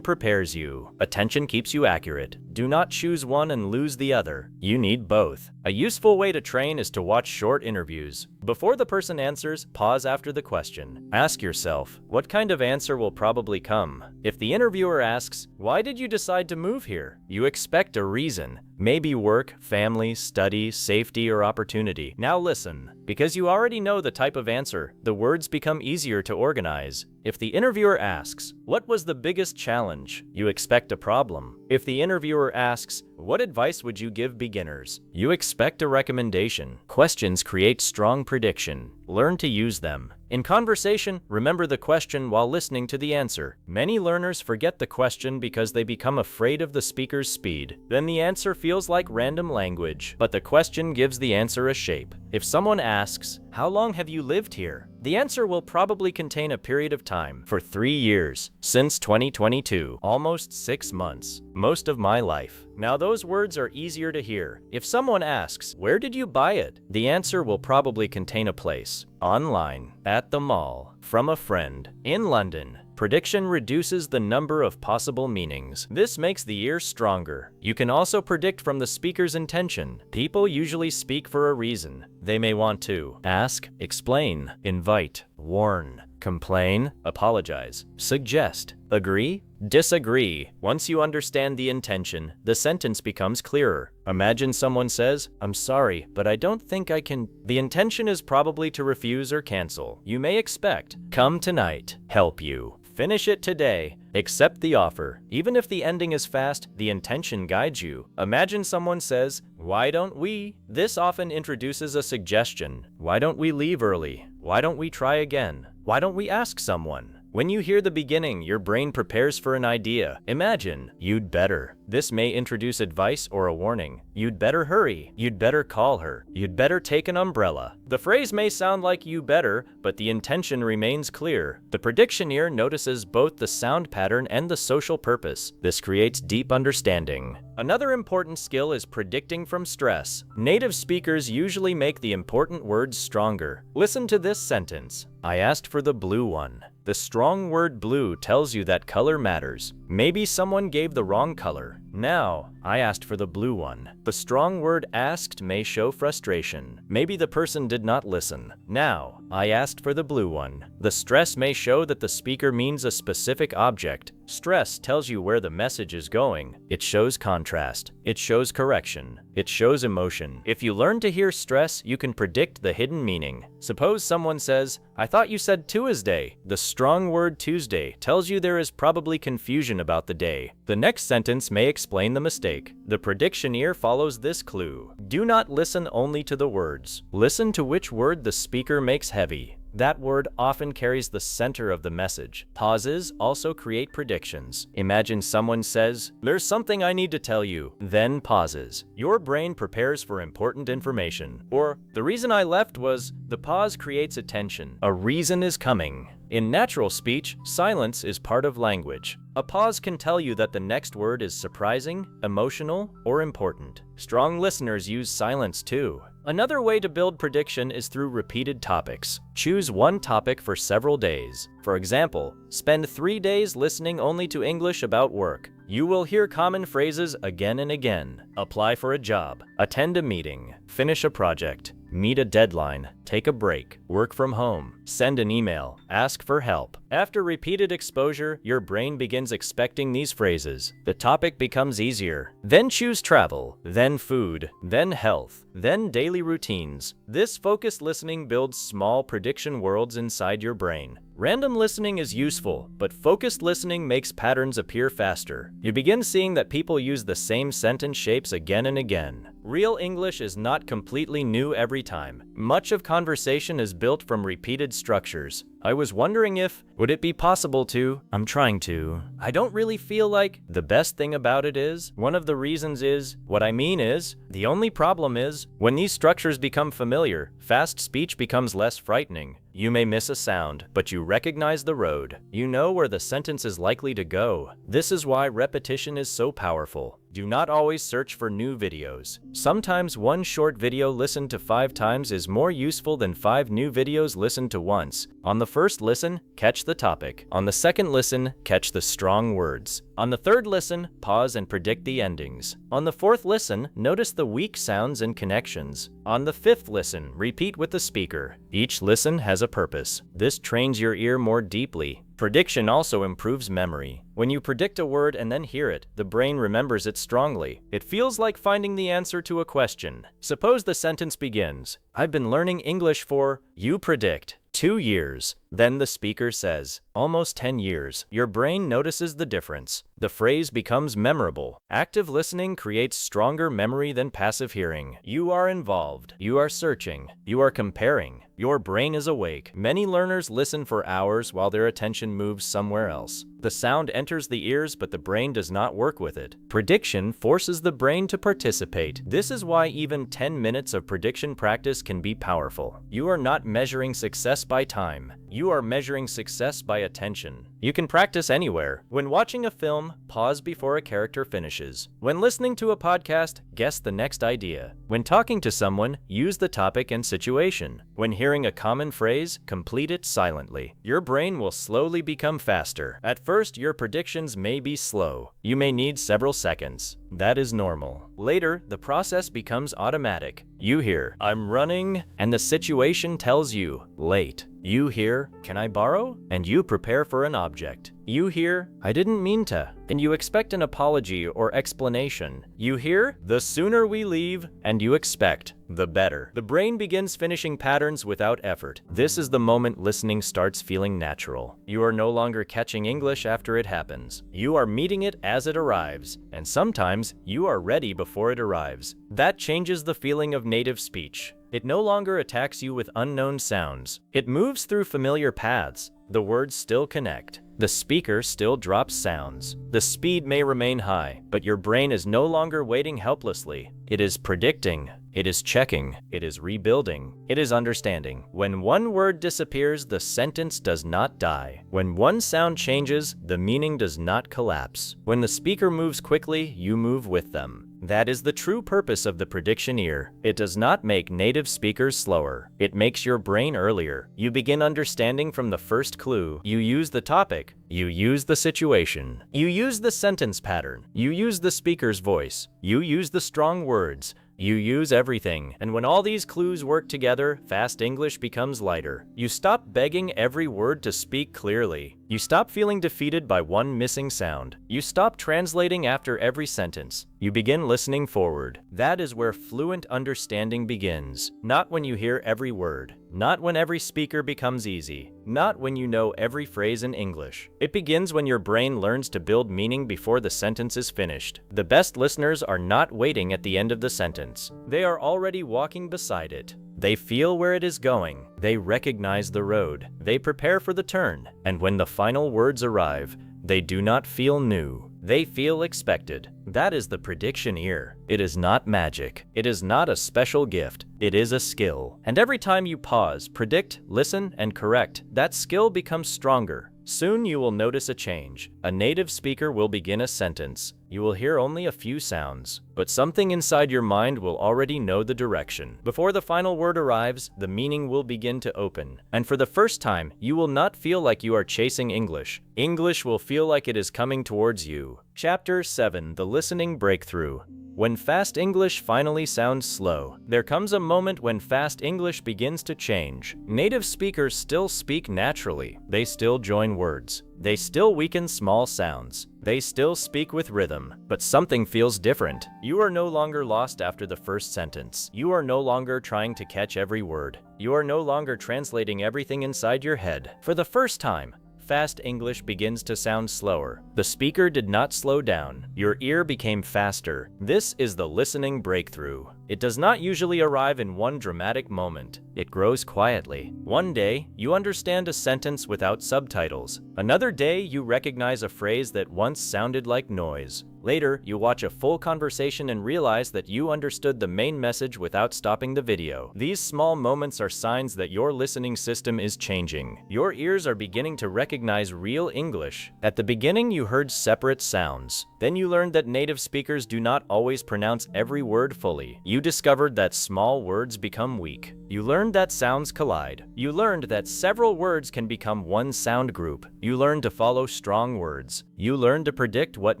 prepares you. Attention keeps you accurate. Do not choose one and lose the other. You need both. A useful way to train is to watch short interviews. Before the person answers, pause after the question. Ask yourself, what kind of answer will probably come? If the interviewer asks, why did you decide to move here? You expect a reason. Maybe work, family, study, safety, or opportunity. Now listen. Because you already know the type of answer, the words become easier to organize. If the interviewer asks, what was the biggest challenge? You expect a problem. If the interviewer asks, what advice would you give beginners? You expect a recommendation. Questions create strong prediction. Learn to use them. In conversation, remember the question while listening to the answer. Many learners forget the question because they become afraid of the speaker's speed. Then the answer feels like random language, but the question gives the answer a shape. If someone asks, how long have you lived here? The answer will probably contain a period of time. For 3 years. Since 2022. Almost 6 months. Most of my life. Now those words are easier to hear. If someone asks, where did you buy it? The answer will probably contain a place. Online. At the mall. From a friend. In London. Prediction reduces the number of possible meanings. This makes the ear stronger. You can also predict from the speaker's intention. People usually speak for a reason. They may want to ask, explain, invite, warn, complain, apologize, suggest, agree, disagree. Once you understand the intention, the sentence becomes clearer. Imagine someone says, I'm sorry, but I don't think I can. The intention is probably to refuse or cancel. You may expect, come tonight, help you. Finish it today. Accept the offer. Even if the ending is fast, the intention guides you. Imagine someone says, why don't we? This often introduces a suggestion. Why don't we leave early? Why don't we try again? Why don't we ask someone? When you hear the beginning, your brain prepares for an idea. Imagine, you'd better. This may introduce advice or a warning. You'd better hurry. You'd better call her. You'd better take an umbrella. The phrase may sound like you better, but the intention remains clear. The predictioneer notices both the sound pattern and the social purpose. This creates deep understanding. Another important skill is predicting from stress. Native speakers usually make the important words stronger. Listen to this sentence. I asked for the blue one. The strong word blue tells you that color matters. Maybe someone gave the wrong color. Now, I asked for the blue one. The strong word asked may show frustration. Maybe the person did not listen. Now, I asked for the blue one. The stress may show that the speaker means a specific object. Stress tells you where the message is going. It shows contrast. It shows correction. It shows emotion. If you learn to hear stress, you can predict the hidden meaning. Suppose someone says, I thought you said Tuesday. The strong word Tuesday tells you there is probably confusion about the day. The next sentence may explain the mistake. The predictioneer follows this clue. Do not listen only to the words. Listen to which word the speaker makes heavy. That word often carries the center of the message. Pauses also create predictions. Imagine someone says, there's something I need to tell you, then pauses. Your brain prepares for important information. Or, the reason I left was, the pause creates attention. A reason is coming. In natural speech, silence is part of language. A pause can tell you that the next word is surprising, emotional, or important. Strong listeners use silence too. Another way to build prediction is through repeated topics. Choose one topic for several days. For example, spend 3 days listening only to English about work. You will hear common phrases again and again. Apply for a job, attend a meeting, finish a project, meet a deadline, take a break, work from home, send an email, ask for help. After repeated exposure, your brain begins expecting these phrases. The topic becomes easier. Then choose travel, then food, then health, then daily routines. This focused listening builds small prediction worlds inside your brain. Random listening is useful, but focused listening makes patterns appear faster. You begin seeing that people use the same sentence shapes again and again. Real English is not completely new every time. Much of conversation is built from repeated structures. I was wondering if, would it be possible to, I don't really feel like, the best thing about it is, one of the reasons is, what I mean is, the only problem is, when these structures become familiar, fast speech becomes less frightening. You may miss a sound, but you recognize the road. You know where the sentence is likely to go. This is why repetition is so powerful. Do not always search for new videos. Sometimes one short video listened to 5 times is more useful than 5 new videos listened to once. On the first listen, catch the topic. On the second listen, catch the strong words. On the third listen, pause and predict the endings. On the fourth listen, notice the weak sounds and connections. On the fifth listen, repeat with the speaker. Each listen has a purpose. This trains your ear more deeply. Prediction also improves memory. When you predict a word and then hear it, the brain remembers it strongly. It feels like finding the answer to a question. Suppose the sentence begins, "I've been learning English for," you predict, 2 years. Then the speaker says, almost 10 years. Your brain notices the difference. The phrase becomes memorable. Active listening creates stronger memory than passive hearing. You are involved. You are searching. You are comparing. Your brain is awake. Many learners listen for hours while their attention moves somewhere else. The sound enters the ears, but the brain does not work with it. Prediction forces the brain to participate. This is why even 10 minutes of prediction practice can be powerful. You are not measuring success by time. You are measuring success by attention. You can practice anywhere. When watching a film, pause before a character finishes. When listening to a podcast, guess the next idea. When talking to someone, use the topic and situation. When hearing a common phrase, complete it silently. Your brain will slowly become faster. At first, your predictions may be slow. You may need several seconds. That is normal. Later, the process becomes automatic. You hear, "I'm running," and the situation tells you, "late." You hear, "Can I borrow?" and you prepare for an object. You hear, "I didn't mean to," and you expect an apology or explanation. You hear, "The sooner we leave," and you expect, "the better." The brain begins finishing patterns without effort. This is the moment listening starts feeling natural. You are no longer catching English after it happens. You are meeting it as it arrives, and sometimes you are ready before it arrives. That changes the feeling of native speech. It no longer attacks you with unknown sounds. It moves through familiar paths. The words still connect. The speaker still drops sounds. The speed may remain high, but your brain is no longer waiting helplessly. It is predicting. It is checking. It is rebuilding. It is understanding. When one word disappears, the sentence does not die. When one sound changes, the meaning does not collapse. When the speaker moves quickly, you move with them. That is the true purpose of the prediction ear. It does not make native speakers slower. It makes your brain earlier. You begin understanding from the first clue. You use the topic. You use the situation. You use the sentence pattern. You use the speaker's voice. You use the strong words. You use everything. And when all these clues work together, fast English becomes lighter. You stop begging every word to speak clearly. You stop feeling defeated by one missing sound. You stop translating after every sentence. You begin listening forward. That is where fluent understanding begins. Not when you hear every word. Not when every speaker becomes easy. Not when you know every phrase in English. It begins when your brain learns to build meaning before the sentence is finished. The best listeners are not waiting at the end of the sentence. They are already walking beside it. They feel where it is going. They recognize the road. They prepare for the turn. And when the final words arrive, they do not feel new. They feel expected. That is the prediction ear. It is not magic. It is not a special gift. It is a skill. And every time you pause, predict, listen, and correct, that skill becomes stronger. Soon you will notice a change. A native speaker will begin a sentence. You will hear only a few sounds, but something inside your mind will already know the direction. Before the final word arrives, the meaning will begin to open. And for the first time, you will not feel like you are chasing English. English will feel like it is coming towards you. Chapter 7: The Listening Breakthrough. When fast English finally sounds slow, there comes a moment when fast English begins to change. Native speakers still speak naturally. They still join words. They still weaken small sounds. They still speak with rhythm. But something feels different. You are no longer lost after the first sentence. You are no longer trying to catch every word. You are no longer translating everything inside your head. For the first time, fast English begins to sound slower. The speaker did not slow down. Your ear became faster. This is the listening breakthrough. It does not usually arrive in one dramatic moment. It grows quietly. One day, you understand a sentence without subtitles. Another day, you recognize a phrase that once sounded like noise. Later, you watch a full conversation and realize that you understood the main message without stopping the video. These small moments are signs that your listening system is changing. Your ears are beginning to recognize real English. At the beginning, you heard separate sounds. Then you learned that native speakers do not always pronounce every word fully. You discovered that small words become weak. You learned that sounds collide. You learned that several words can become one sound group. You learned to follow strong words. You learned to predict what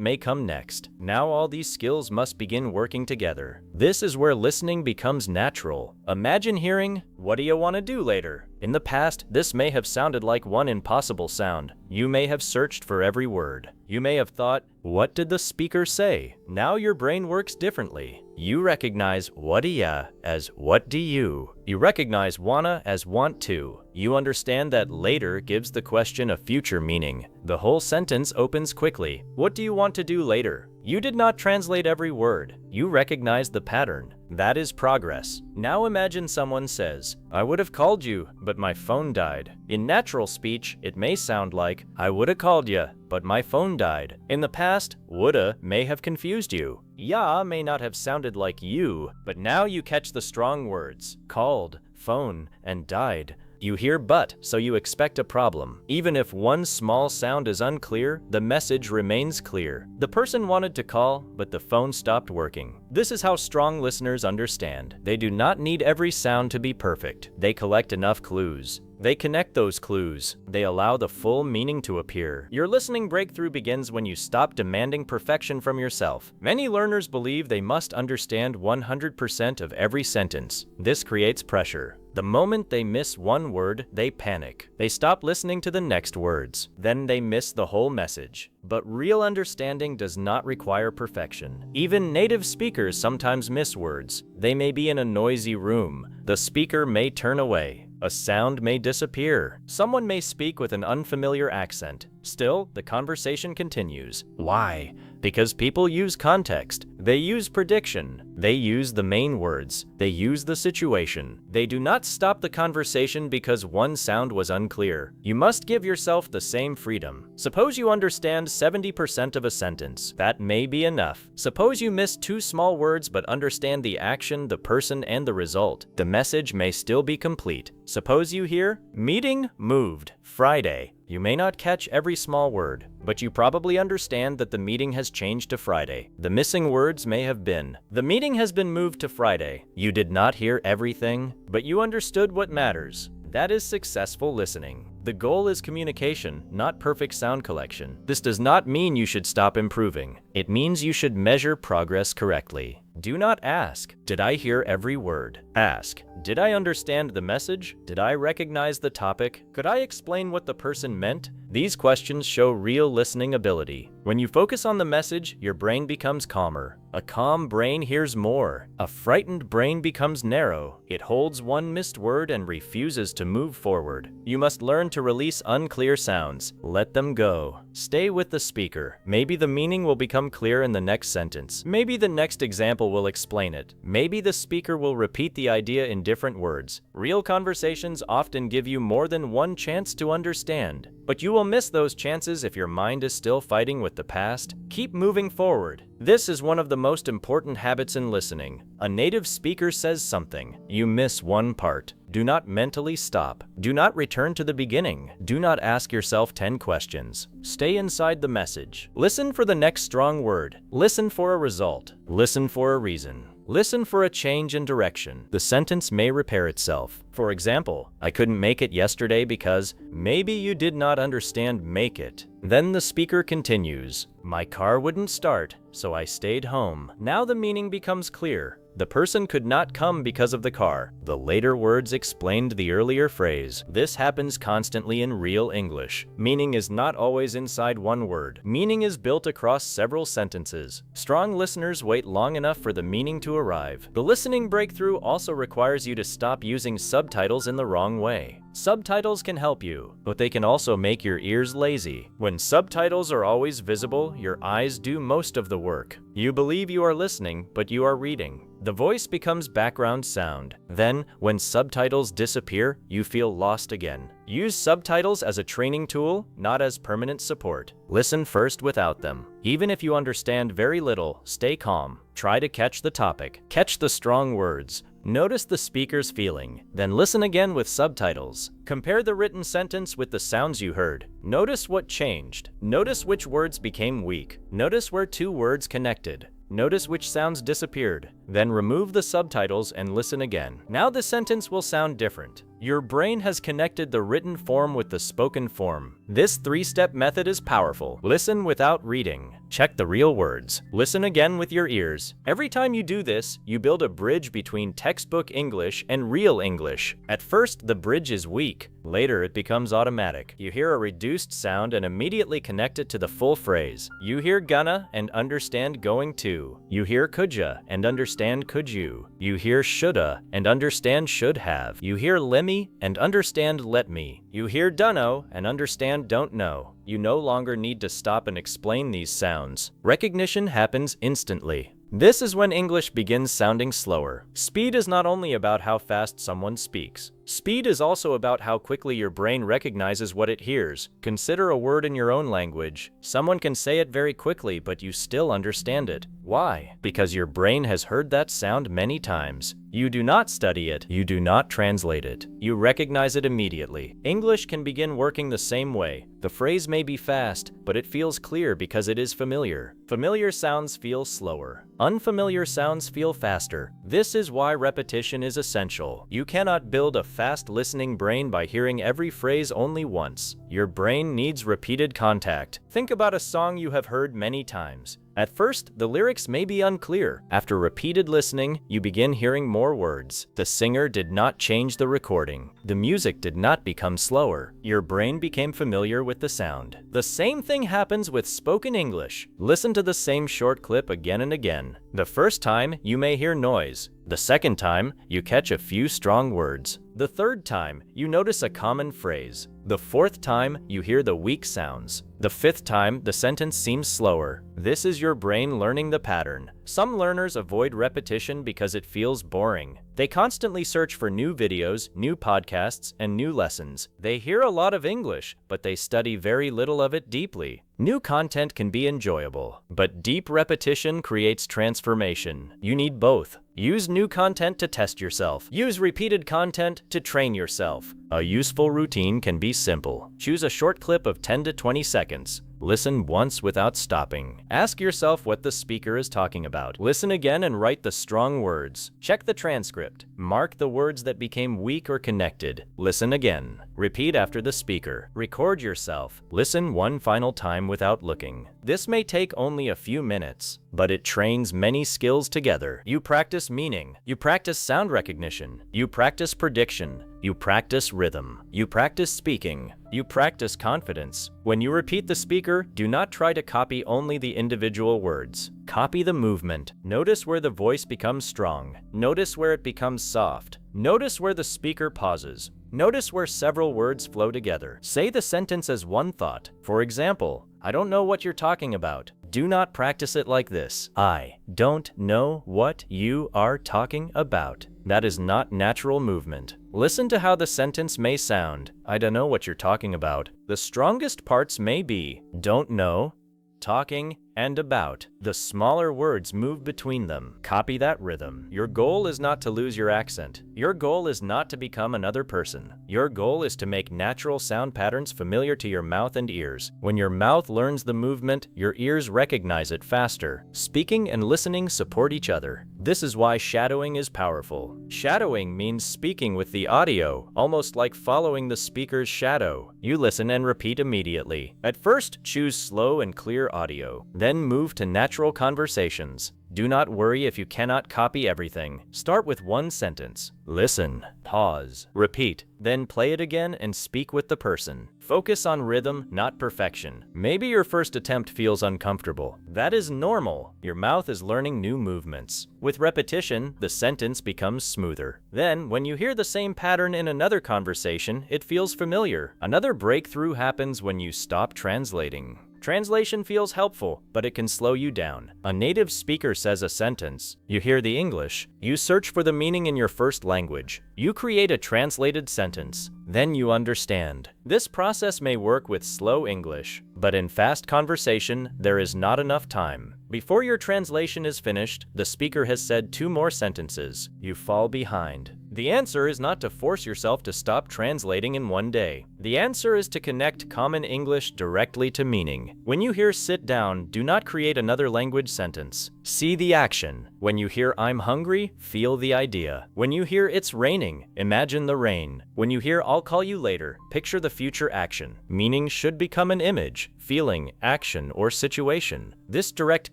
may come next. Now all these skills must begin working together. This is where listening becomes natural. Imagine hearing, "What do you want to do later?" In the past, this may have sounded like one impossible sound. You may have searched for every word. You may have thought, "What did the speaker say?" Now your brain works differently. You recognize "what do ya" as "what do you." You recognize "wanna" as "want to." You understand that later gives the question a future meaning. The whole sentence opens quickly. What do you want to do later? You did not translate every word. You recognized the pattern. That is progress. Now imagine someone says, "I would have called you, but my phone died." In natural speech, it may sound like, "I would have called ya, but my phone died." In the past, woulda may have confused you. Ya may not have sounded like you, but now you catch the strong words, called, phone, and died. You hear but, so you expect a problem. Even if one small sound is unclear, the message remains clear. The person wanted to call, but the phone stopped working. This is how strong listeners understand. They do not need every sound to be perfect. They collect enough clues. They connect those clues. They allow the full meaning to appear. Your listening breakthrough begins when you stop demanding perfection from yourself. Many learners believe they must understand 100% of every sentence. This creates pressure. The moment they miss one word, they panic. They stop listening to the next words. Then they miss the whole message. But real understanding does not require perfection. Even native speakers sometimes miss words. They may be in a noisy room. The speaker may turn away. A sound may disappear. Someone may speak with an unfamiliar accent. Still, the conversation continues. Why? Because people use context. They use prediction. They use the main words. They use the situation. They do not stop the conversation because one sound was unclear. You must give yourself the same freedom. Suppose you understand 70% of a sentence. That may be enough. Suppose you miss 2 small words but understand the action, the person, and the result. The message may still be complete. Suppose you hear, "Meeting moved, Friday." You may not catch every small word, but you probably understand that the meeting has changed to Friday. The missing words may have been, "The meeting has been moved to Friday." You did not hear everything, but you understood what matters. That is successful listening. The goal is communication, not perfect sound collection. This does not mean you should stop improving. It means you should measure progress correctly. Do not ask, "Did I hear every word?" Ask, "Did I understand the message? Did I recognize the topic? Could I explain what the person meant?" These questions show real listening ability. When you focus on the message, your brain becomes calmer. A calm brain hears more. A frightened brain becomes narrow. It holds one missed word and refuses to move forward. You must learn to release unclear sounds. Let them go. Stay with the speaker. Maybe the meaning will become clear in the next sentence. Maybe the next example will explain it. Maybe the speaker will repeat the idea in different words. Real conversations often give you more than one chance to understand. But you will miss those chances if your mind is still fighting with the past. Keep moving forward. This is one of the most important habits in listening. A native speaker says something. You miss one part. Do not mentally stop. Do not return to the beginning. Do not ask yourself 10 questions. Stay inside the message. Listen for the next strong word. Listen for a result. Listen for a reason. Listen for a change in direction. The sentence may repair itself. For example, I couldn't make it yesterday because maybe you did not understand make it. Then the speaker continues, my car wouldn't start, so I stayed home. Now the meaning becomes clear. The person could not come because of the car. The later words explained the earlier phrase. This happens constantly in real English. Meaning is not always inside one word. Meaning is built across several sentences. Strong listeners wait long enough for the meaning to arrive. The listening breakthrough also requires you to stop using subtitles in the wrong way. Subtitles can help you, but they can also make your ears lazy. When subtitles are always visible, your eyes do most of the work. You believe you are listening, but you are reading. The voice becomes background sound. Then, when subtitles disappear, you feel lost again. Use subtitles as a training tool, not as permanent support. Listen first without them. Even if you understand very little, stay calm. Try to catch the topic. Catch the strong words. Notice the speaker's feeling, then listen again with subtitles. Compare the written sentence with the sounds you heard. Notice what changed. Notice which words became weak. Notice where two words connected. Notice which sounds disappeared. Then remove the subtitles and listen again. Now the sentence will sound different. Your brain has connected the written form with the spoken form. This 3-step method is powerful. Listen without reading. Check the real words. Listen again with your ears. Every time you do this, you build a bridge between textbook English and real English. At first, the bridge is weak. Later, it becomes automatic. You hear a reduced sound and immediately connect it to the full phrase. You hear gonna and understand going to. You hear coulda and understand could you. You hear shoulda and understand should have. You hear lemme and understand let me. You hear dunno and understand don't know. You no longer need to stop and explain these sounds. Recognition happens instantly. This is when English begins sounding slower. Speed is not only about how fast someone speaks. Speed is also about how quickly your brain recognizes what it hears. Consider a word in your own language. Someone can say it very quickly, but you still understand it. Why? Because your brain has heard that sound many times. You do not study it. You do not translate it. You recognize it immediately. English can begin working the same way. The phrase may be fast, but it feels clear because it is familiar. Familiar sounds feel slower. Unfamiliar sounds feel faster. This is why repetition is essential. You cannot build a fast listening brain by hearing every phrase only once. Your brain needs repeated contact. Think about a song you have heard many times. At first, the lyrics may be unclear. After repeated listening, you begin hearing more words. The singer did not change the recording. The music did not become slower. Your brain became familiar with the sound. The same thing happens with spoken English. Listen to the same short clip again and again. The first time, you may hear noise. The second time, you catch a few strong words. The third time, you notice a common phrase. The fourth time, you hear the weak sounds. The fifth time, the sentence seems slower. This is your brain learning the pattern. Some learners avoid repetition because it feels boring. They constantly search for new videos, new podcasts, and new lessons. They hear a lot of English, but they study very little of it deeply. New content can be enjoyable, but deep repetition creates transformation. You need both. Use new content to test yourself. Use repeated content to train yourself. A useful routine can be simple. Choose a short clip of 10 to 20 seconds. Listen once without stopping. Ask yourself what the speaker is talking about. Listen again and write the strong words. Check the transcript. Mark the words that became weak or connected. Listen again. Repeat after the speaker. Record yourself. Listen one final time without looking. This may take only a few minutes, but it trains many skills together. You practice meaning. You practice sound recognition. You practice prediction. You practice rhythm. You practice speaking. You practice confidence. When you repeat the speaker, do not try to copy only the individual words. Copy the movement. Notice where the voice becomes strong. Notice where it becomes soft. Notice where the speaker pauses. Notice where several words flow together. Say the sentence as one thought. For example, I don't know what you're talking about. Do not practice it like this. I don't know what you are talking about. That is not natural movement. Listen to how the sentence may sound. I don't know what you're talking about. The strongest parts may be don't know, talking, and about. The smaller words move between them. Copy that rhythm. Your goal is not to lose your accent. Your goal is not to become another person. Your goal is to make natural sound patterns familiar to your mouth and ears. When your mouth learns the movement, your ears recognize it faster. Speaking and listening support each other. This is why shadowing is powerful. Shadowing means speaking with the audio, almost like following the speaker's shadow. You listen and repeat immediately. At first, choose slow and clear audio. Then move to natural conversations. Do not worry if you cannot copy everything. Start with one sentence. Listen, pause, repeat, then play it again and speak with the person. Focus on rhythm, not perfection. Maybe your first attempt feels uncomfortable. That is normal. Your mouth is learning new movements. With repetition, the sentence becomes smoother. Then, when you hear the same pattern in another conversation, it feels familiar. Another breakthrough happens when you stop translating. Translation feels helpful, but it can slow you down. A native speaker says a sentence. You hear the English. You search for the meaning in your first language. You create a translated sentence. Then you understand. This process may work with slow English, but in fast conversation, there is not enough time. Before your translation is finished, the speaker has said 2 more sentences. You fall behind. The answer is not to force yourself to stop translating in one day. The answer is to connect common English directly to meaning. When you hear sit down, do not create another language sentence. See the action. When you hear I'm hungry, feel the idea. When you hear it's raining, imagine the rain. When you hear I'll call you later, picture the future action. Meaning should become an image, feeling, action, or situation. This direct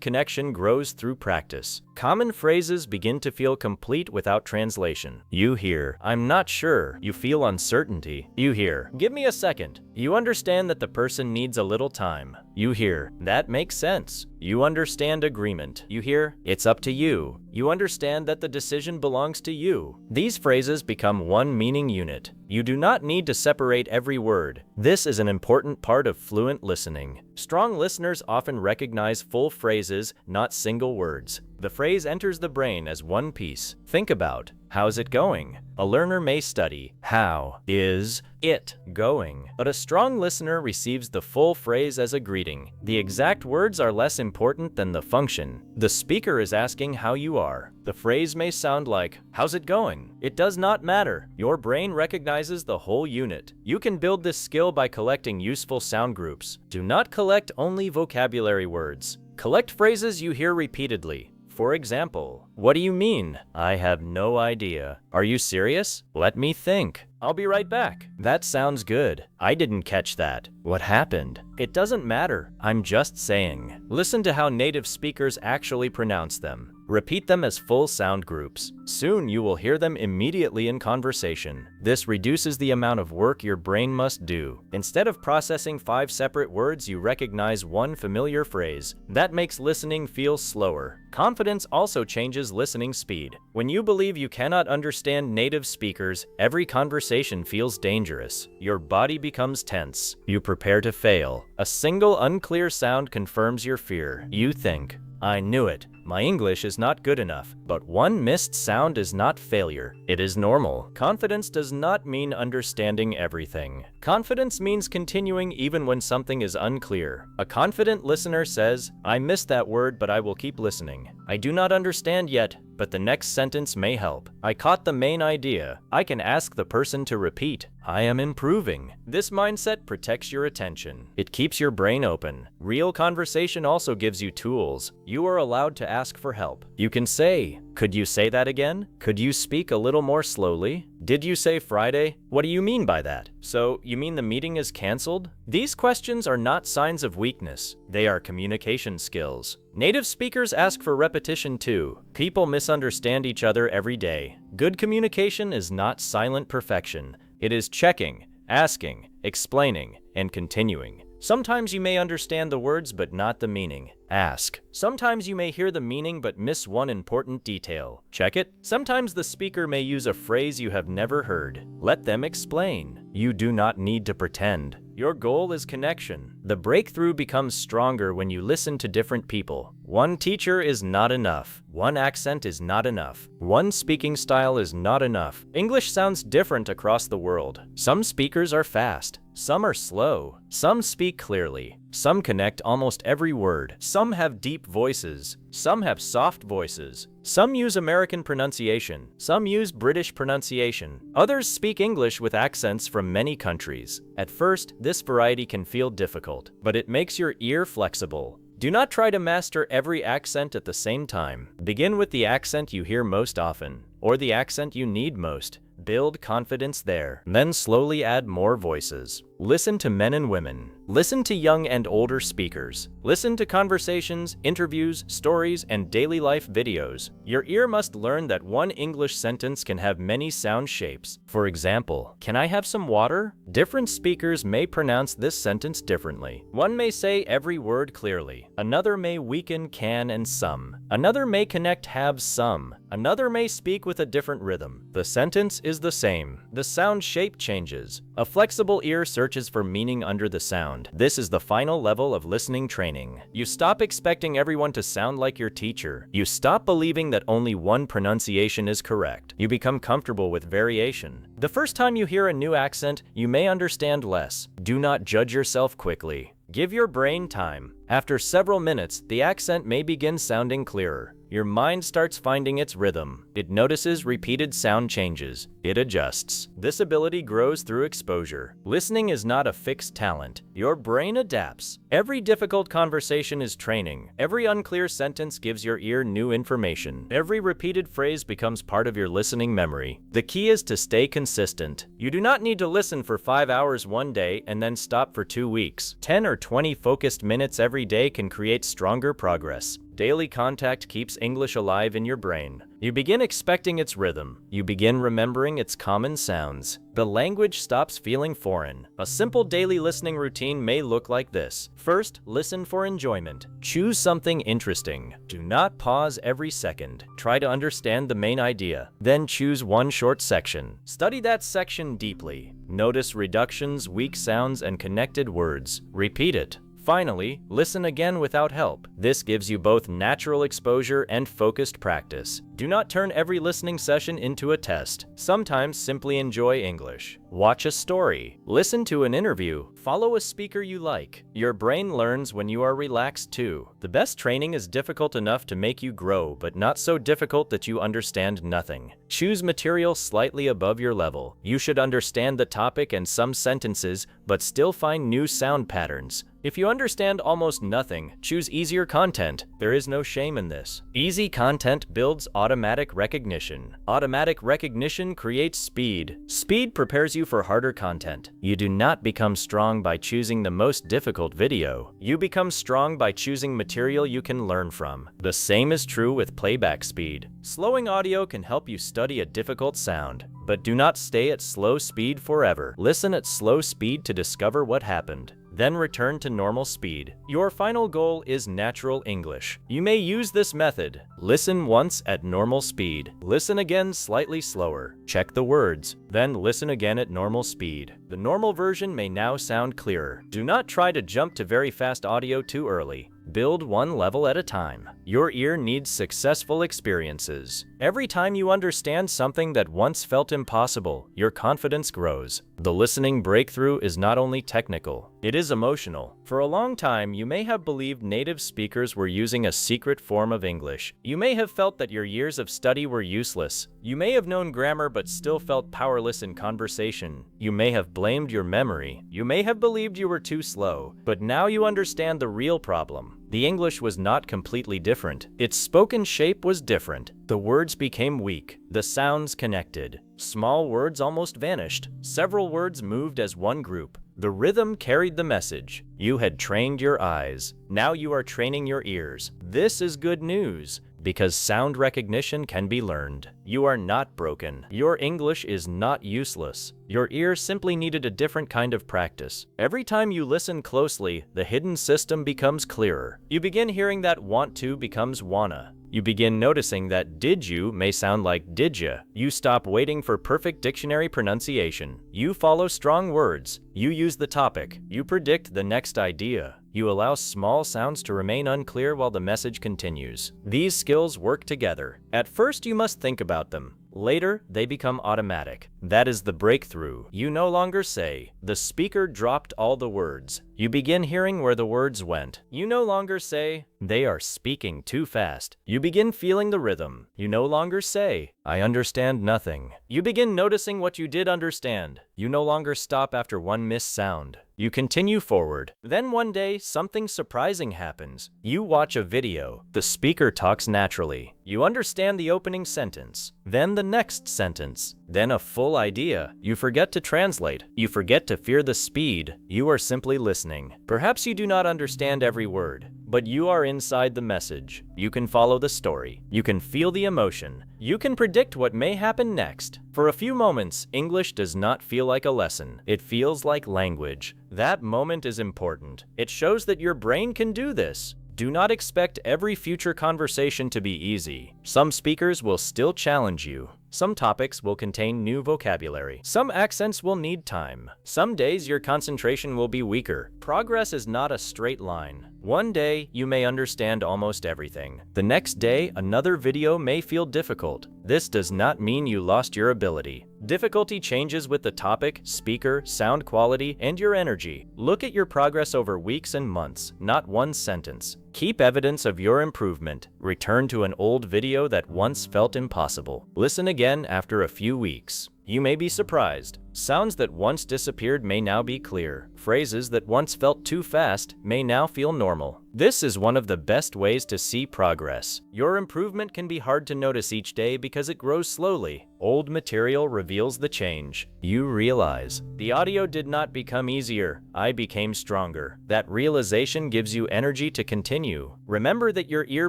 connection grows through practice. Common phrases begin to feel complete without translation. You hear, I'm not sure. You feel uncertainty. You hear, give me a second. You understand that the person needs a little time. You hear, that makes sense. You understand agreement. You hear, it's up to you. You understand that the decision belongs to you. These phrases become one meaning unit. You do not need to separate every word. This is an important part of fluent listening. Strong listeners often recognize full phrases, not single words. The phrase enters the brain as one piece. Think about, how's it going? A learner may study, how is it going? But a strong listener receives the full phrase as a greeting. The exact words are less important than the function. The speaker is asking how you are. The phrase may sound like, how's it going? It does not matter. Your brain recognizes the whole unit. You can build this skill by collecting useful sound groups. Do not collect only vocabulary words. Collect phrases you hear repeatedly. For example, what do you mean? I have no idea. Are you serious? Let me think. I'll be right back. That sounds good. I didn't catch that. What happened? It doesn't matter. I'm just saying. Listen to how native speakers actually pronounce them. Repeat them as full sound groups. Soon you will hear them immediately in conversation. This reduces the amount of work your brain must do. Instead of processing 5 separate words, you recognize one familiar phrase. That makes listening feel slower. Confidence also changes listening speed. When you believe you cannot understand native speakers, every conversation feels dangerous. Your body becomes tense. You prepare to fail. A single unclear sound confirms your fear. You think, I knew it. My English is not good enough. But one missed sound is not failure. It is normal. Confidence does not mean understanding everything. Confidence means continuing even when something is unclear. A confident listener says, I missed that word, but I will keep listening. I do not understand yet, but the next sentence may help. I caught the main idea. I can ask the person to repeat. I am improving. This mindset protects your attention. It keeps your brain open. Real conversation also gives you tools. You are allowed to ask for help. You can say, could you say that again? Could you speak a little more slowly? Did you say Friday? What do you mean by that? So, you mean the meeting is canceled? These questions are not signs of weakness. They are communication skills. Native speakers ask for repetition too. People misunderstand each other every day. Good communication is not silent perfection. It is checking, asking, explaining, and continuing. Sometimes you may understand the words but not the meaning. Ask. Sometimes you may hear the meaning but miss one important detail. Check it. Sometimes the speaker may use a phrase you have never heard. Let them explain. You do not need to pretend. Your goal is connection. The breakthrough becomes stronger when you listen to different people. One teacher is not enough. One accent is not enough. One speaking style is not enough. English sounds different across the world. Some speakers are fast. Some are slow. Some speak clearly. Some connect almost every word. Some have deep voices. Some have soft voices. Some use American pronunciation. Some use British pronunciation. Others speak English with accents from many countries. At first, this variety can feel difficult, but it makes your ear flexible. Do not try to master every accent at the same time. Begin with the accent you hear most often, or the accent you need most. Build confidence there. Then slowly add more voices. Listen to men and women. Listen to young and older speakers. Listen to conversations, interviews, stories, and daily life videos. Your ear must learn that one English sentence can have many sound shapes. For example, "Can I have some water?" Different speakers may pronounce this sentence differently. One may say every word clearly. Another may weaken can and some. Another may connect have some. Another may speak with a different rhythm. The sentence is the same. The sound shape changes. A flexible ear searches for meaning under the sound. This is the final level of listening training. You stop expecting everyone to sound like your teacher. You stop believing that only one pronunciation is correct. You become comfortable with variation. The first time you hear a new accent, you may understand less. Do not judge yourself quickly. Give your brain time. After several minutes, the accent may begin sounding clearer. Your mind starts finding its rhythm. It notices repeated sound changes. It adjusts. This ability grows through exposure. Listening is not a fixed talent. Your brain adapts. Every difficult conversation is training. Every unclear sentence gives your ear new information. Every repeated phrase becomes part of your listening memory. The key is to stay consistent. You do not need to listen for 5 hours one day and then stop for 2 weeks. 10 or 20 focused minutes every day can create stronger progress. Daily contact keeps English alive in your brain. You begin expecting its rhythm. You begin remembering its common sounds. The language stops feeling foreign. A simple daily listening routine may look like this. First, listen for enjoyment. Choose something interesting. Do not pause every second. Try to understand the main idea. Then choose one short section. Study that section deeply. Notice reductions, weak sounds, and connected words. Repeat it. Finally, listen again without help. This gives you both natural exposure and focused practice. Do not turn every listening session into a test. Sometimes simply enjoy English. Watch a story. Listen to an interview. Follow a speaker you like. Your brain learns when you are relaxed too. The best training is difficult enough to make you grow, but not so difficult that you understand nothing. Choose material slightly above your level. You should understand the topic and some sentences, but still find new sound patterns. If you understand almost nothing, choose easier content. There is no shame in this. Easy content builds automatic recognition. Automatic recognition creates speed. Speed prepares you for harder content. You do not become strong by choosing the most difficult video. You become strong by choosing material you can learn from. The same is true with playback speed. Slowing audio can help you study a difficult sound, but do not stay at slow speed forever. Listen at slow speed to discover what happened. Then return to normal speed. Your final goal is natural English. You may use this method. Listen once at normal speed. Listen again slightly slower. Check the words. Then listen again at normal speed. The normal version may now sound clearer. Do not try to jump to very fast audio too early. Build one level at a time. Your ear needs successful experiences. Every time you understand something that once felt impossible, your confidence grows. The listening breakthrough is not only technical, it is emotional. For a long time, you may have believed native speakers were using a secret form of English. You may have felt that your years of study were useless. You may have known grammar but still felt powerless in conversation. You may have blamed your memory. You may have believed you were too slow. But now you understand the real problem. The English was not completely different. Its spoken shape was different. The words became weak. The sounds connected. Small words almost vanished. Several words moved as one group. The rhythm carried the message. You had trained your eyes. Now you are training your ears. This is good news, because sound recognition can be learned. You are not broken. Your English is not useless. Your ear simply needed a different kind of practice. Every time you listen closely, the hidden system becomes clearer. You begin hearing that want to becomes wanna. You begin noticing that did you may sound like did ya. You stop waiting for perfect dictionary pronunciation. You follow strong words. You use the topic. You predict the next idea. You allow small sounds to remain unclear while the message continues. These skills work together. At first, you must think about them. Later, they become automatic. That is the breakthrough. You no longer say, "The speaker dropped all the words." You begin hearing where the words went. You no longer say, "They are speaking too fast." You begin feeling the rhythm. You no longer say, "I understand nothing." You begin noticing what you did understand. You no longer stop after one missed sound. You continue forward. Then one day, something surprising happens. You watch a video. The speaker talks naturally. You understand the opening sentence, then the next sentence, then a full idea. You forget to translate. You forget to fear the speed. You are simply listening. Perhaps you do not understand every word, but you are inside the message. You can follow the story. You can feel the emotion. You can predict what may happen next. For a few moments, English does not feel like a lesson. It feels like language. That moment is important. It shows that your brain can do this. Do not expect every future conversation to be easy. Some speakers will still challenge you. Some topics will contain new vocabulary. Some accents will need time. Some days your concentration will be weaker. Progress is not a straight line. One day, you may understand almost everything. The next day, another video may feel difficult. This does not mean you lost your ability. Difficulty changes with the topic, speaker, sound quality, and your energy. Look at your progress over weeks and months, not one sentence. Keep evidence of your improvement. Return to an old video that once felt impossible. Listen again after a few weeks. You may be surprised. Sounds that once disappeared may now be clear. Phrases that once felt too fast may now feel normal. This is one of the best ways to see progress. Your improvement can be hard to notice each day because it grows slowly. Old material reveals the change. You realize, the audio did not become easier, I became stronger. That realization gives you energy to continue. Remember that your ear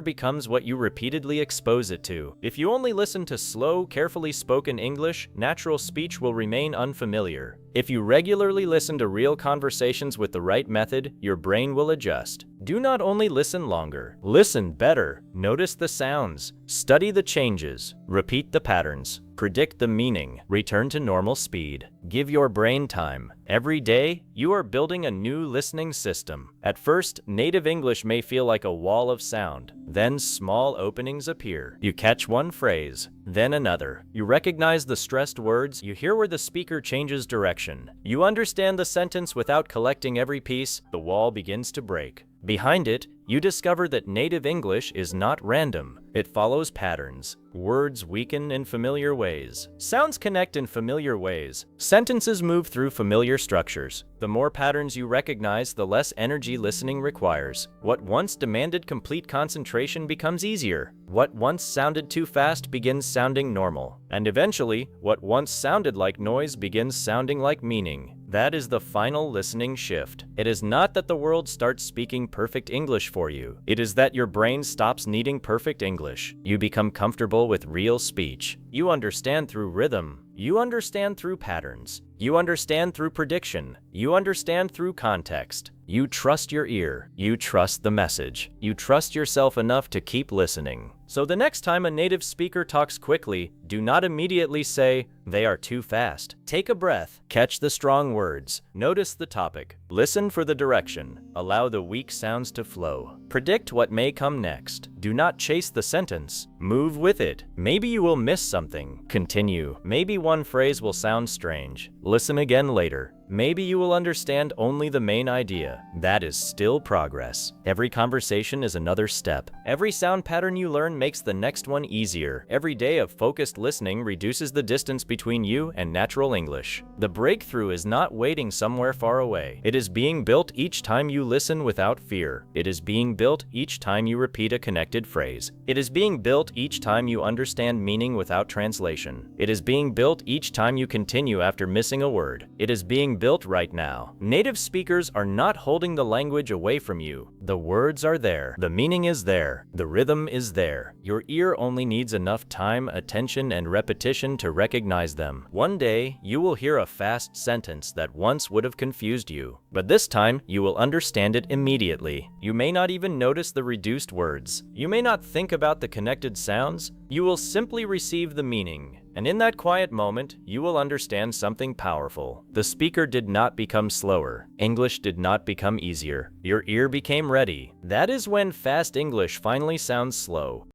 becomes what you repeatedly expose it to. If you only listen to slow, carefully spoken English, natural speech will remain unfamiliar. If you regularly listen to real conversations with the right method, your brain will adjust. Do not only listen longer, listen better. Notice the sounds, study the changes, repeat the patterns, predict the meaning, return to normal speed. Give your brain time. Every day, you are building a new listening system. At first, native English may feel like a wall of sound. Then small openings appear. You catch one phrase, then another. You recognize the stressed words. You hear where the speaker changes direction. You understand the sentence without collecting every piece. The wall begins to break. Behind it, you discover that native English is not random. It follows patterns. Words weaken in familiar ways. Sounds connect in familiar ways. Sentences move through familiar structures. The more patterns you recognize, the less energy listening requires. What once demanded complete concentration becomes easier. What once sounded too fast begins sounding normal. And eventually, what once sounded like noise begins sounding like meaning. That is the final listening shift. It is not that the world starts speaking perfect English for you. It is that your brain stops needing perfect English. You become comfortable with real speech. You understand through rhythm. You understand through patterns. You understand through prediction. You understand through context. You trust your ear. You trust the message. You trust yourself enough to keep listening. So the next time a native speaker talks quickly, do not immediately say, "They are too fast." Take a breath. Catch the strong words. Notice the topic. Listen for the direction. Allow the weak sounds to flow. Predict what may come next. Do not chase the sentence. Move with it. Maybe you will miss something. Continue. Maybe one phrase will sound strange. Listen again later. Maybe you will understand only the main idea. That is still progress. Every conversation is another step. Every sound pattern you learn makes the next one easier. Every day of focused listening reduces the distance between you and natural English. The breakthrough is not waiting somewhere far away. It is being built each time you listen without fear. It is being built each time you repeat a connected phrase. It is being built each time you understand meaning without translation. It is being built each time you continue after missing a word. It is being built right now. Native speakers are not holding the language away from you. The words are there. The meaning is there. The rhythm is there. Your ear only needs enough time, attention, and repetition to recognize them. One day, you will hear a fast sentence that once would have confused you, but this time, you will understand it immediately. You may not even notice the reduced words. You may not think about the connected sounds. You will simply receive the meaning. And in that quiet moment, you will understand something powerful. The speaker did not become slower. English did not become easier. Your ear became ready. That is when fast English finally sounds slow.